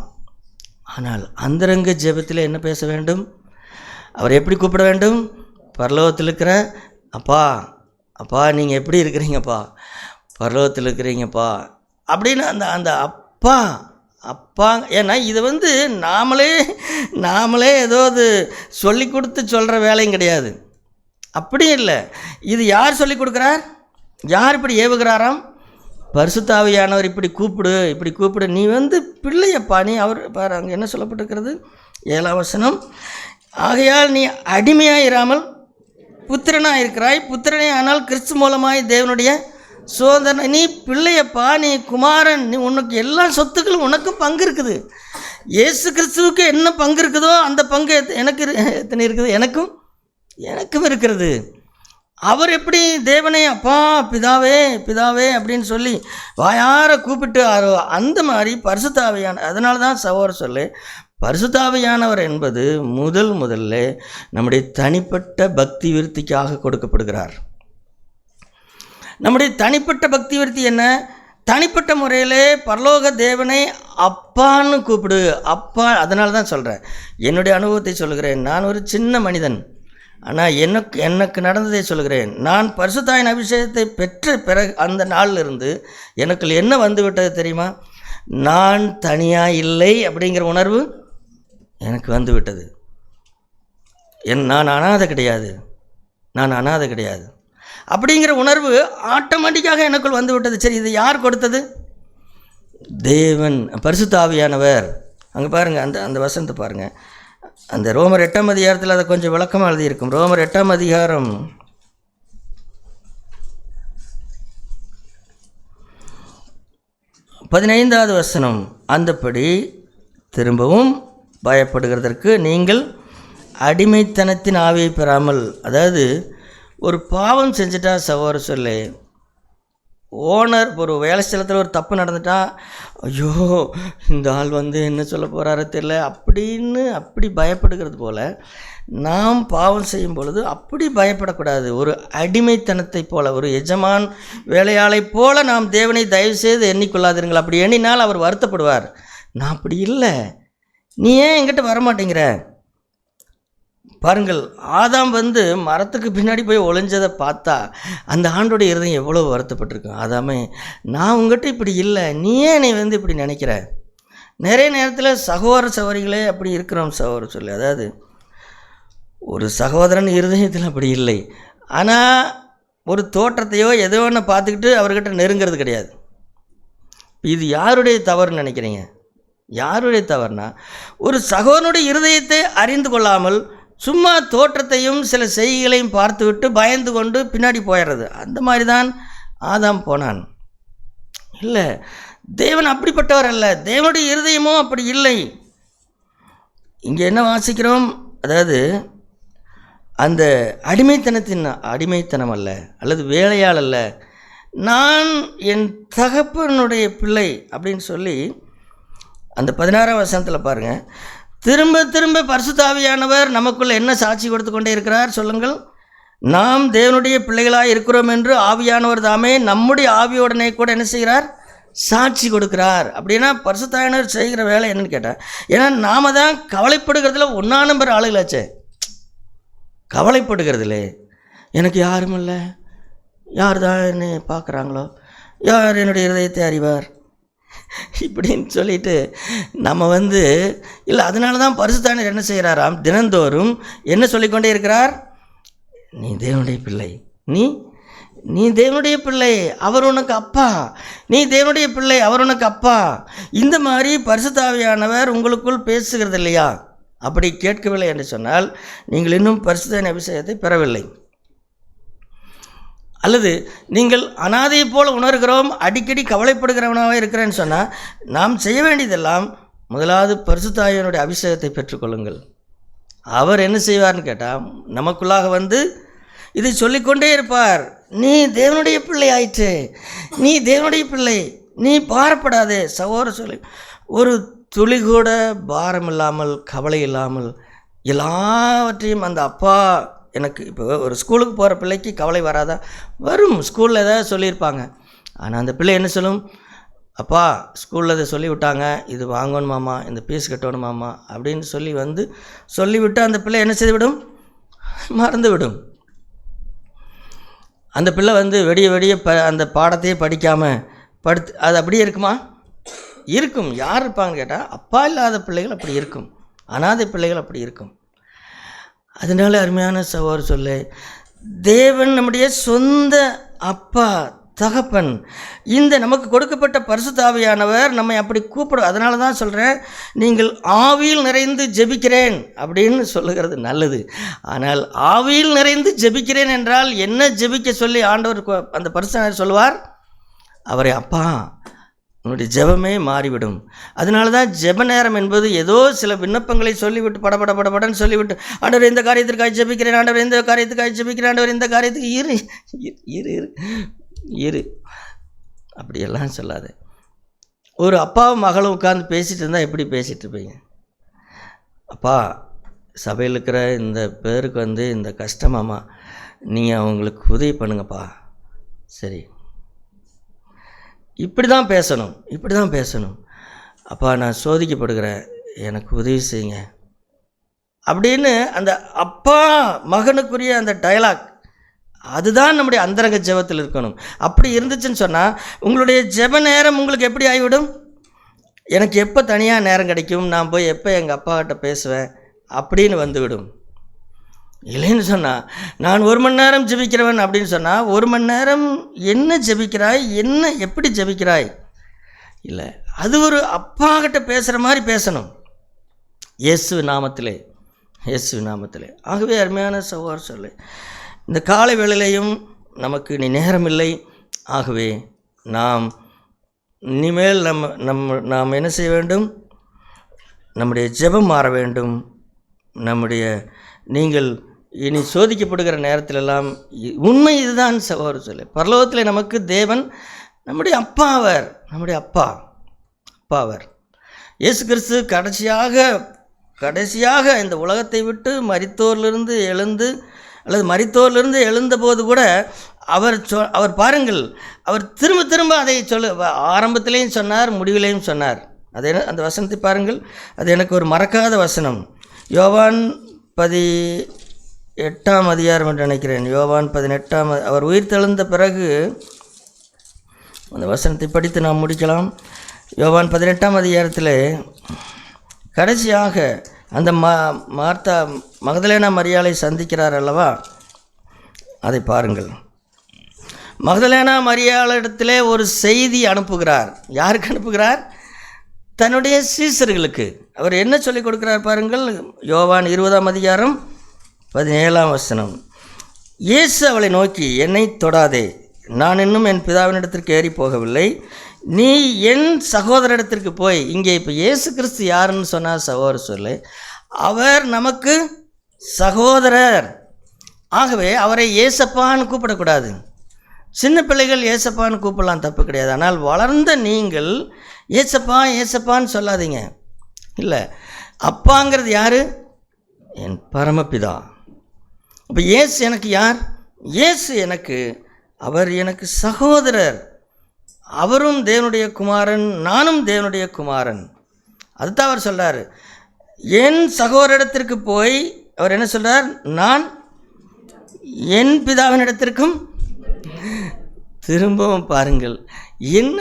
ஆனால் அந்தரங்க ஜெபத்தில் என்ன பேச வேண்டும்? அவர் எப்படி கூப்பிட வேண்டும்? பரலோகத்தில் இருக்கிற அப்பா நீங்கள் எப்படி இருக்கிறீங்கப்பா? பரலோகத்தில் இருக்கிறீங்கப்பா அப்படின்னு அந்த அப்பா. ஏன்னா இது நாமளே ஏதோ சொல்லி கொடுத்து சொல்கிற வேலையும் கிடையாது. அப்படியும் இல்லை. இது யார் சொல்லி கொடுக்குறார்? யார் இப்படி ஏவுகிறாராம்? பரிசுத்தாவியானவர் இப்படி கூப்பிடு, நீ பிள்ளையப்பா, நீ அவர் பாரு, அங்கே என்ன சொல்லப்பட்டிருக்கிறது? 7ஆம் வசனம். ஆகையால் நீ அடிமையாயிராமல் புத்திரனாக இருக்கிறாய், புத்திரனே ஆனால் கிறிஸ்து மூலமாய் தேவனுடைய சோதனை. நீ பிள்ளையப்பா, நீ குமாரன், நீ உனக்கு எல்லா சொத்துக்களும் உனக்கும் பங்கு இருக்குது. இயேசு கிறிஸ்துவுக்கு என்ன பங்கு இருக்குதோ அந்த பங்கு எனக்கு எத்தனை இருக்குது? எனக்கும் இருக்கிறது. அவர் எப்படி தேவனை அப்பா பிதாவே அப்படின்னு சொல்லி வாயார கூப்பிட்டு அந்த மாதிரி பரிசுத்தாவியான. அதனால தான் சகோதரர் சொல்லி பரிசுத்தாவியானவர் என்பது முதல்ல நம்முடைய தனிப்பட்ட பக்தி விருத்திக்காக கொடுக்கப்படுகிறார். நம்முடைய தனிப்பட்ட பக்தி விருத்தி என்ன? தனிப்பட்ட முறையிலே பரலோக தேவனை அப்பான்னு கூப்பிடு. அப்பா. அதனால தான் சொல்கிறேன், என்னுடைய அனுபவத்தை சொல்கிறேன். நான் ஒரு சின்ன மனிதன், ஆனால் எனக்கு நடந்ததை சொல்கிறேன். நான் பரிசுத்தாவின் அபிஷேகத்தை பெற்ற பிறகு அந்த நாளில் இருந்து எனக்கு என்ன வந்து விட்டது தெரியுமா? நான் தனியாக இல்லை அப்படிங்கிற உணர்வு எனக்கு வந்து விட்டது. நான் அனாதை கிடையாது, நான் அனாதை கிடையாது அப்படிங்கிற உணர்வு ஆட்டோமேட்டிக்காக எனக்குள் வந்து விட்டது. சரி, இது யார் கொடுத்தது? தேவன், பரிசுத்த ஆவியானவர். அங்கே பாருங்கள், அந்த வசனத்தை பாருங்கள். அந்த ரோமர் 8ஆம் அதிகாரத்தில் அதை கொஞ்சம் விளக்கமாக எழுதியிருக்கும். ரோமர் 8ஆம் அதிகாரம் 15வது வசனம். அந்தப்படி திரும்பவும் பயப்படுகிறதற்கு நீங்கள் அடிமைத்தனத்தின் ஆவியை பெறாமல், அதாவது ஒரு பாவம் செஞ்சுட்டா சகோதர சொல்லு, ஓனர் ஒரு வேலை ஸ்தலத்தில் ஒரு தப்பு நடந்துட்டா, ஐயோ இந்த ஆள் என்ன சொல்ல போகிறாரோ தெரியல அப்படின்னு அப்படி பயப்படுகிறது போல், நாம் பாவம் செய்யும் பொழுது அப்படி பயப்படக்கூடாது. ஒரு அடிமைத்தனத்தை போல, ஒரு எஜமான் வேலையாளை போல நாம் தேவனை தயவுசெய்து எண்ணிக்கொள்ளாதீர்கள். அப்படி எண்ணினால் அவர் வருத்தப்படுவார். நான் அப்படி இல்லை, நீ ஏன் என்கிட்ட வரமாட்டேங்கிற? பாருங்கள், ஆதாம் மரத்துக்கு பின்னாடி போய் ஒளிஞ்சதை பார்த்தா அந்த ஆண்டோடைய இருதயம் எவ்வளோ வருத்தப்பட்டிருக்கும். ஆதாமே, நான் உங்கள்கிட்ட இப்படி இல்லை, நீ ஏன் என்னை இப்படி நினைக்கிற? நிறைய நேரத்தில் சகோதர சகோதரிகளே அப்படி இருக்கிறோம் சகோதர சொல்லி. அதாவது ஒரு சகோதரன் இருதயத்தில் அப்படி இல்லை, ஆனால் ஒரு தோற்றத்தையோ ஏதோ ஒன்று பார்த்துக்கிட்டு அவர்கிட்ட நெருங்கிறது கிடையாது. இது யாருடைய தவறுன்னு நினைக்கிறீங்க? யாருடைய தவறுனா, ஒரு சகோதரனுடைய இருதயத்தை அறிந்து கொள்ளாமல் சும்மா தோற்றத்தையும் சில செய்திகளையும் பார்த்துவிட்டு பயந்து கொண்டு பின்னாடி போயிடுறது. அந்த மாதிரி தான் ஆதாம் போனான். இல்லை, தேவன் அப்படிப்பட்டவர் அல்ல, தேவனுடைய இருதயமும் அப்படி இல்லை. இங்கே என்ன வாசிக்கிறோம்? அதாவது அந்த அடிமைத்தனம் அல்ல, அல்லது வேலையாள் அல்ல, நான் என் தகப்பனுடைய பிள்ளை அப்படின்னு சொல்லி அந்த 16ஆம் வசனத்தில் பாருங்கள். திரும்ப திரும்ப பரிசுத்த ஆவியானவர் நமக்குள்ள என்ன சாட்சி கொடுத்து கொண்டே இருக்கிறார் சொல்லுங்கள்? நாம் தேவனுடைய பிள்ளைகளாக இருக்கிறோம் என்று ஆவியானவர் தாமே நம்முடைய ஆவியோடனே கூட என்ன செய்கிறார்? சாட்சி கொடுக்கிறார். அப்படின்னா பரிசுத்த ஆவியானவர் செய்கிற வேலை என்னன்னு கேட்டால், ஏன்னா நாம் தான் கவலைப்படுகிறதுல 1ஆம் நம்பர் ஆளுகளாச்சே. கவலைப்படுகிறதுலே எனக்கு யாரும் இல்லை, யார் தான் என்னை பார்க்குறாங்களோ, யார் என்னுடைய இருதயத்தை அறிவார் இப்படின்னு சொல்லிட்டு நம்ம இல்லை. அதனால தான் பரிசுத்தாவியானவர் என்ன செய்கிறாராம்? தினந்தோறும் என்ன சொல்லிக்கொண்டே இருக்கிறார்? நீ தேவனுடைய பிள்ளை, நீ தேவனுடைய பிள்ளை, அவர் உனக்கு அப்பா, நீ தேவனுடைய பிள்ளை, அவர் உனக்கு அப்பா. இந்த மாதிரி பரிசுத்த ஆவியானவர் உங்களுக்குள் பேசுகிறது இல்லையா? அப்படி கேட்கவில்லை என்று சொன்னால் நீங்கள் இன்னும் பரிசுத்த அபிஷேகத்தை பெறவில்லை. அல்லது நீங்கள் அனாதையை போல் உணர்கிறோம், அடிக்கடி கவலைப்படுகிறவனாக இருக்கிறேன்னு சொன்னால் நாம் செய்ய வேண்டியதெல்லாம் முதலாவது பரிசுத்த ஆவியானவருடைய அபிஷேகத்தை பெற்றுக்கொள்ளுங்கள். அவர் என்ன செய்வார்னு கேட்டால் நமக்குள்ளாக இதை சொல்லிக்கொண்டே இருப்பார். நீ தேவனுடைய பிள்ளை ஆயிற்று, நீ தேவனுடைய பிள்ளை, நீ பாரப்படாதே. சகோதர சொல்லி ஒரு துளி கூட பாரம் இல்லாமல் கவலை இல்லாமல் எல்லாவற்றையும் அந்த அப்பா எனக்கு இப்போ ஒரு ஸ்கூலுக்கு போகிற பிள்ளைக்கு கவலை வராதா? வரும். ஸ்கூலில் ஏதாவது சொல்லியிருப்பாங்க, ஆனால் அந்த பிள்ளை என்ன சொல்லும்? அப்பா ஸ்கூலில் இதை சொல்லிவிட்டாங்க, இது வாங்கணும் மாமா, இந்த ஃபீஸ் கட்டணும் மாமா அப்படின்னு சொல்லிவிட்டு அந்த பிள்ளை என்ன செய்துவிடும்? மறந்துவிடும். அந்த பிள்ளை வெடிய அந்த பாடத்தையே படிக்காமல் அது அப்படியே இருக்குமா? இருக்கும். யார் இருப்பாங்கன்னு கேட்டால் அப்பா இல்லாத பிள்ளைகள் அப்படி இருக்கும், அனாதை பிள்ளைகள் அப்படி இருக்கும். அதனால அருமையான சகோதர சொல்லு, தேவன் நம்முடைய சொந்த அப்பா தகப்பன். இந்த நமக்கு கொடுக்கப்பட்ட பரிசுத்த ஆவியானவர் நம்மை அப்படி கூப்பிடும். அதனால தான் சொல்கிறேன், நீங்கள் ஆவியில் நிறைந்து ஜெபிக்கிறேன் அப்படின்னு சொல்லுகிறது நல்லது. ஆனால் ஆவியில் நிறைந்து ஜெபிக்கிறேன் என்றால் என்ன ஜெபிக்க சொல்லி ஆண்டவர் அந்த பரிசுத்தர் சொல்லுவார்? அவரை அப்பா, உன்னுடைய ஜெபமே மாறிவிடும். அதனால தான் ஜெப நேரம் என்பது ஏதோ சில விண்ணப்பங்களை சொல்லிவிட்டு படபடன்னு சொல்லிவிட்டு, ஆண்டவர் இந்த காரியத்திற்காக ஜெபிக்கிறேன், ஆண்டவர் இந்த காரியத்துக்காக ஜெபிக்கிறேன், ஆண்டவர் இந்த காரியத்துக்கு இரு அப்படியெல்லாம் சொல்லாத. ஒரு அப்பாவும் மகளும் உட்காந்து பேசிகிட்டு இருந்தால் எப்படி பேசிகிட்டு இருப்பீங்க? அப்பா, சபையில் இருக்கிற இந்த பேருக்கு இந்த கஷ்டமாம்மா, நீங்கள் அவங்களுக்கு உதவி பண்ணுங்கப்பா சரி, இப்படி தான் பேசணும், இப்படி தான் பேசணும். அப்பா, நான் சோதிக்கப்படுகிறேன், எனக்கு உதவி செய்யுங்க அப்படின்னு அந்த அப்பா மகனுக்குரிய அந்த டயலாக், அதுதான் நம்முடைய அந்தரங்க ஜெபத்தில் இருக்கணும். அப்படி இருந்துச்சுன்னு சொன்னால் உங்களுடைய ஜெப நேரம் உங்களுக்கு எப்படி ஆகிவிடும்? எனக்கு எப்போ தனியாக நேரம் கிடைக்கும், நான் போய் எப்போ எங்கள் அப்பாக்கிட்ட பேசுவேன் அப்படின்னு வந்துவிடும். இல்லைன்னு சொன்னால், நான் 1 மணி நேரம் ஜெபிக்கிறவன் அப்படின்னு சொன்னால், 1 மணி நேரம் என்ன ஜெபிக்கிறாய், என்ன எப்படி ஜெபிக்கிறாய்? இல்லை, அது ஒரு அப்பாக்கிட்ட பேசுகிற மாதிரி பேசணும், இயேசு நாமத்திலே, இயேசு நாமத்திலே. ஆகவே அருமையான சகோதர சொல்லு, இந்த காலை வேளையிலையும் நமக்கு இனி நேரம் இல்லை. ஆகவே நாம் இனிமேல் நாம் என்ன செய்ய வேண்டும்? நம்முடைய ஜெபம் மாற வேண்டும். நீங்கள் இனி சோதிக்கப்படுகிற நேரத்திலெல்லாம் உண்மை இதுதான் சகோதர சொல்லு, பரலோகத்தில் நமக்கு தேவன் நம்முடைய அப்பா, அவர் நம்முடைய அப்பா அவர். இயேசு கிறிஸ்து கடைசியாக இந்த உலகத்தை விட்டு மரித்தோரிலிருந்து எழுந்தபோது கூட அவர் பாருங்கள், அவர் திரும்ப அதை ஆரம்பத்திலேயும் சொன்னார், முடிவிலையும் சொன்னார். அந்த வசனத்தை பாருங்கள், அது எனக்கு ஒரு மறக்காத வசனம். யோவான் 18ஆம் அதிகாரம் என்று நினைக்கிறேன். யோவான் 18ஆம், அவர் உயிர் தெழுந்த பிறகு அந்த வசனத்தை படித்து நாம் முடிக்கலாம். யோவான் 18ஆம் அதிகாரத்தில் கடைசியாக அந்த மார்த்தா மகதலேனா மரியாளை சந்திக்கிறார் அல்லவா, அதை பாருங்கள். மகதலேனா மரியாளிடத்திலே ஒரு செய்தி அனுப்புகிறார். யாருக்கு அனுப்புகிறார்? தன்னுடைய சீசர்களுக்கு. அவர் என்ன சொல்லிக் கொடுக்கிறார் பாருங்கள். யோவான் 20ஆம் அதிகாரம் 17ஆம் வசனம். இயேசு அவளை நோக்கி, என்னை தொடாதே, நான் இன்னும் என் பிதாவினிடத்திற்கு ஏறி போகவில்லை, நீ என் சகோதரிடத்திற்கு போய். இங்கே இப்போ இயேசு கிறிஸ்து யாருன்னு சொன்னார் சகோதரர் சொல்லு, அவர் நமக்கு சகோதரர். ஆகவே அவரை ஏசப்பான்னு கூப்பிடக்கூடாது. சின்ன பிள்ளைகள் ஏசப்பான்னு கூப்பிடலாம், தப்பு கிடையாது. ஆனால் வளர்ந்த நீங்கள் ஏசப்பான்னு சொல்லாதீங்க. இல்லை, அப்பாங்கிறது யார்? என் பரமபிதா. அப்போ இயேசு எனக்கு யார்? இயேசு அவர் எனக்கு சகோதரர். அவரும் தேவனுடைய குமாரன், நானும் தேவனுடைய குமாரன். அதுதான் அவர் சொல்கிறார். என் சகோதரிடத்திற்கு போய் அவர் என்ன சொல்கிறார்? நான் என் பிதாவினிடத்திற்கும். திரும்பவும் பாருங்கள், என்ன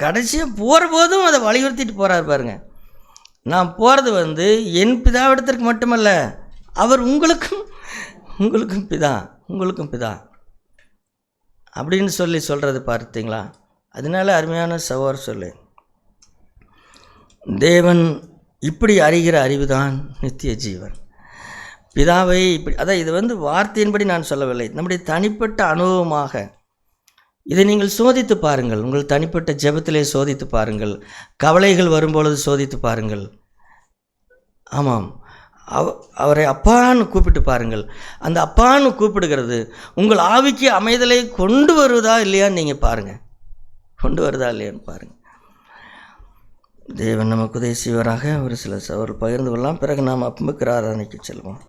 கடைசியாக போகிற போதும் அதை வலியுறுத்திட்டு போகிறார் பாருங்கள். நான் போகிறது என் பிதாவிடத்திற்கு மட்டுமல்ல, அவர் உங்களுக்கும் பிதா அப்படின்னு சொல்கிறது பார்த்தீங்களா? அதனால அருமையான சகோதர சொல்லு, தேவன் இப்படி அறிகிற அறிவுதான் நித்திய ஜீவன். பிதாவை இப்படி, அதான் இது வார்த்தையின்படி நான் சொல்லவில்லை, நம்முடைய தனிப்பட்ட அனுபவமாக இதை நீங்கள் சோதித்து பாருங்கள். உங்கள் தனிப்பட்ட ஜெபத்திலே சோதித்து பாருங்கள். கவலைகள் வரும்பொழுது சோதித்து பாருங்கள். ஆமாம், அவரை அப்பான்னு கூப்பிட்டு பாருங்கள். அந்த அப்பான்னு கூப்பிடுகிறது உங்கள் ஆவிக்கு அமைதலை கொண்டு வருவதா இல்லையான்னு நீங்கள் பாருங்கள். கொண்டு வருதா இல்லையான்னு பாருங்கள். தேவன் நமக்கு உதவி செய்வராக. ஒரு சில சவர்கள் பகிர்ந்து கொள்ளலாம். பிறகு நாம் அப்பமுக்கு ஆராதனைக்கு செல்வோம்.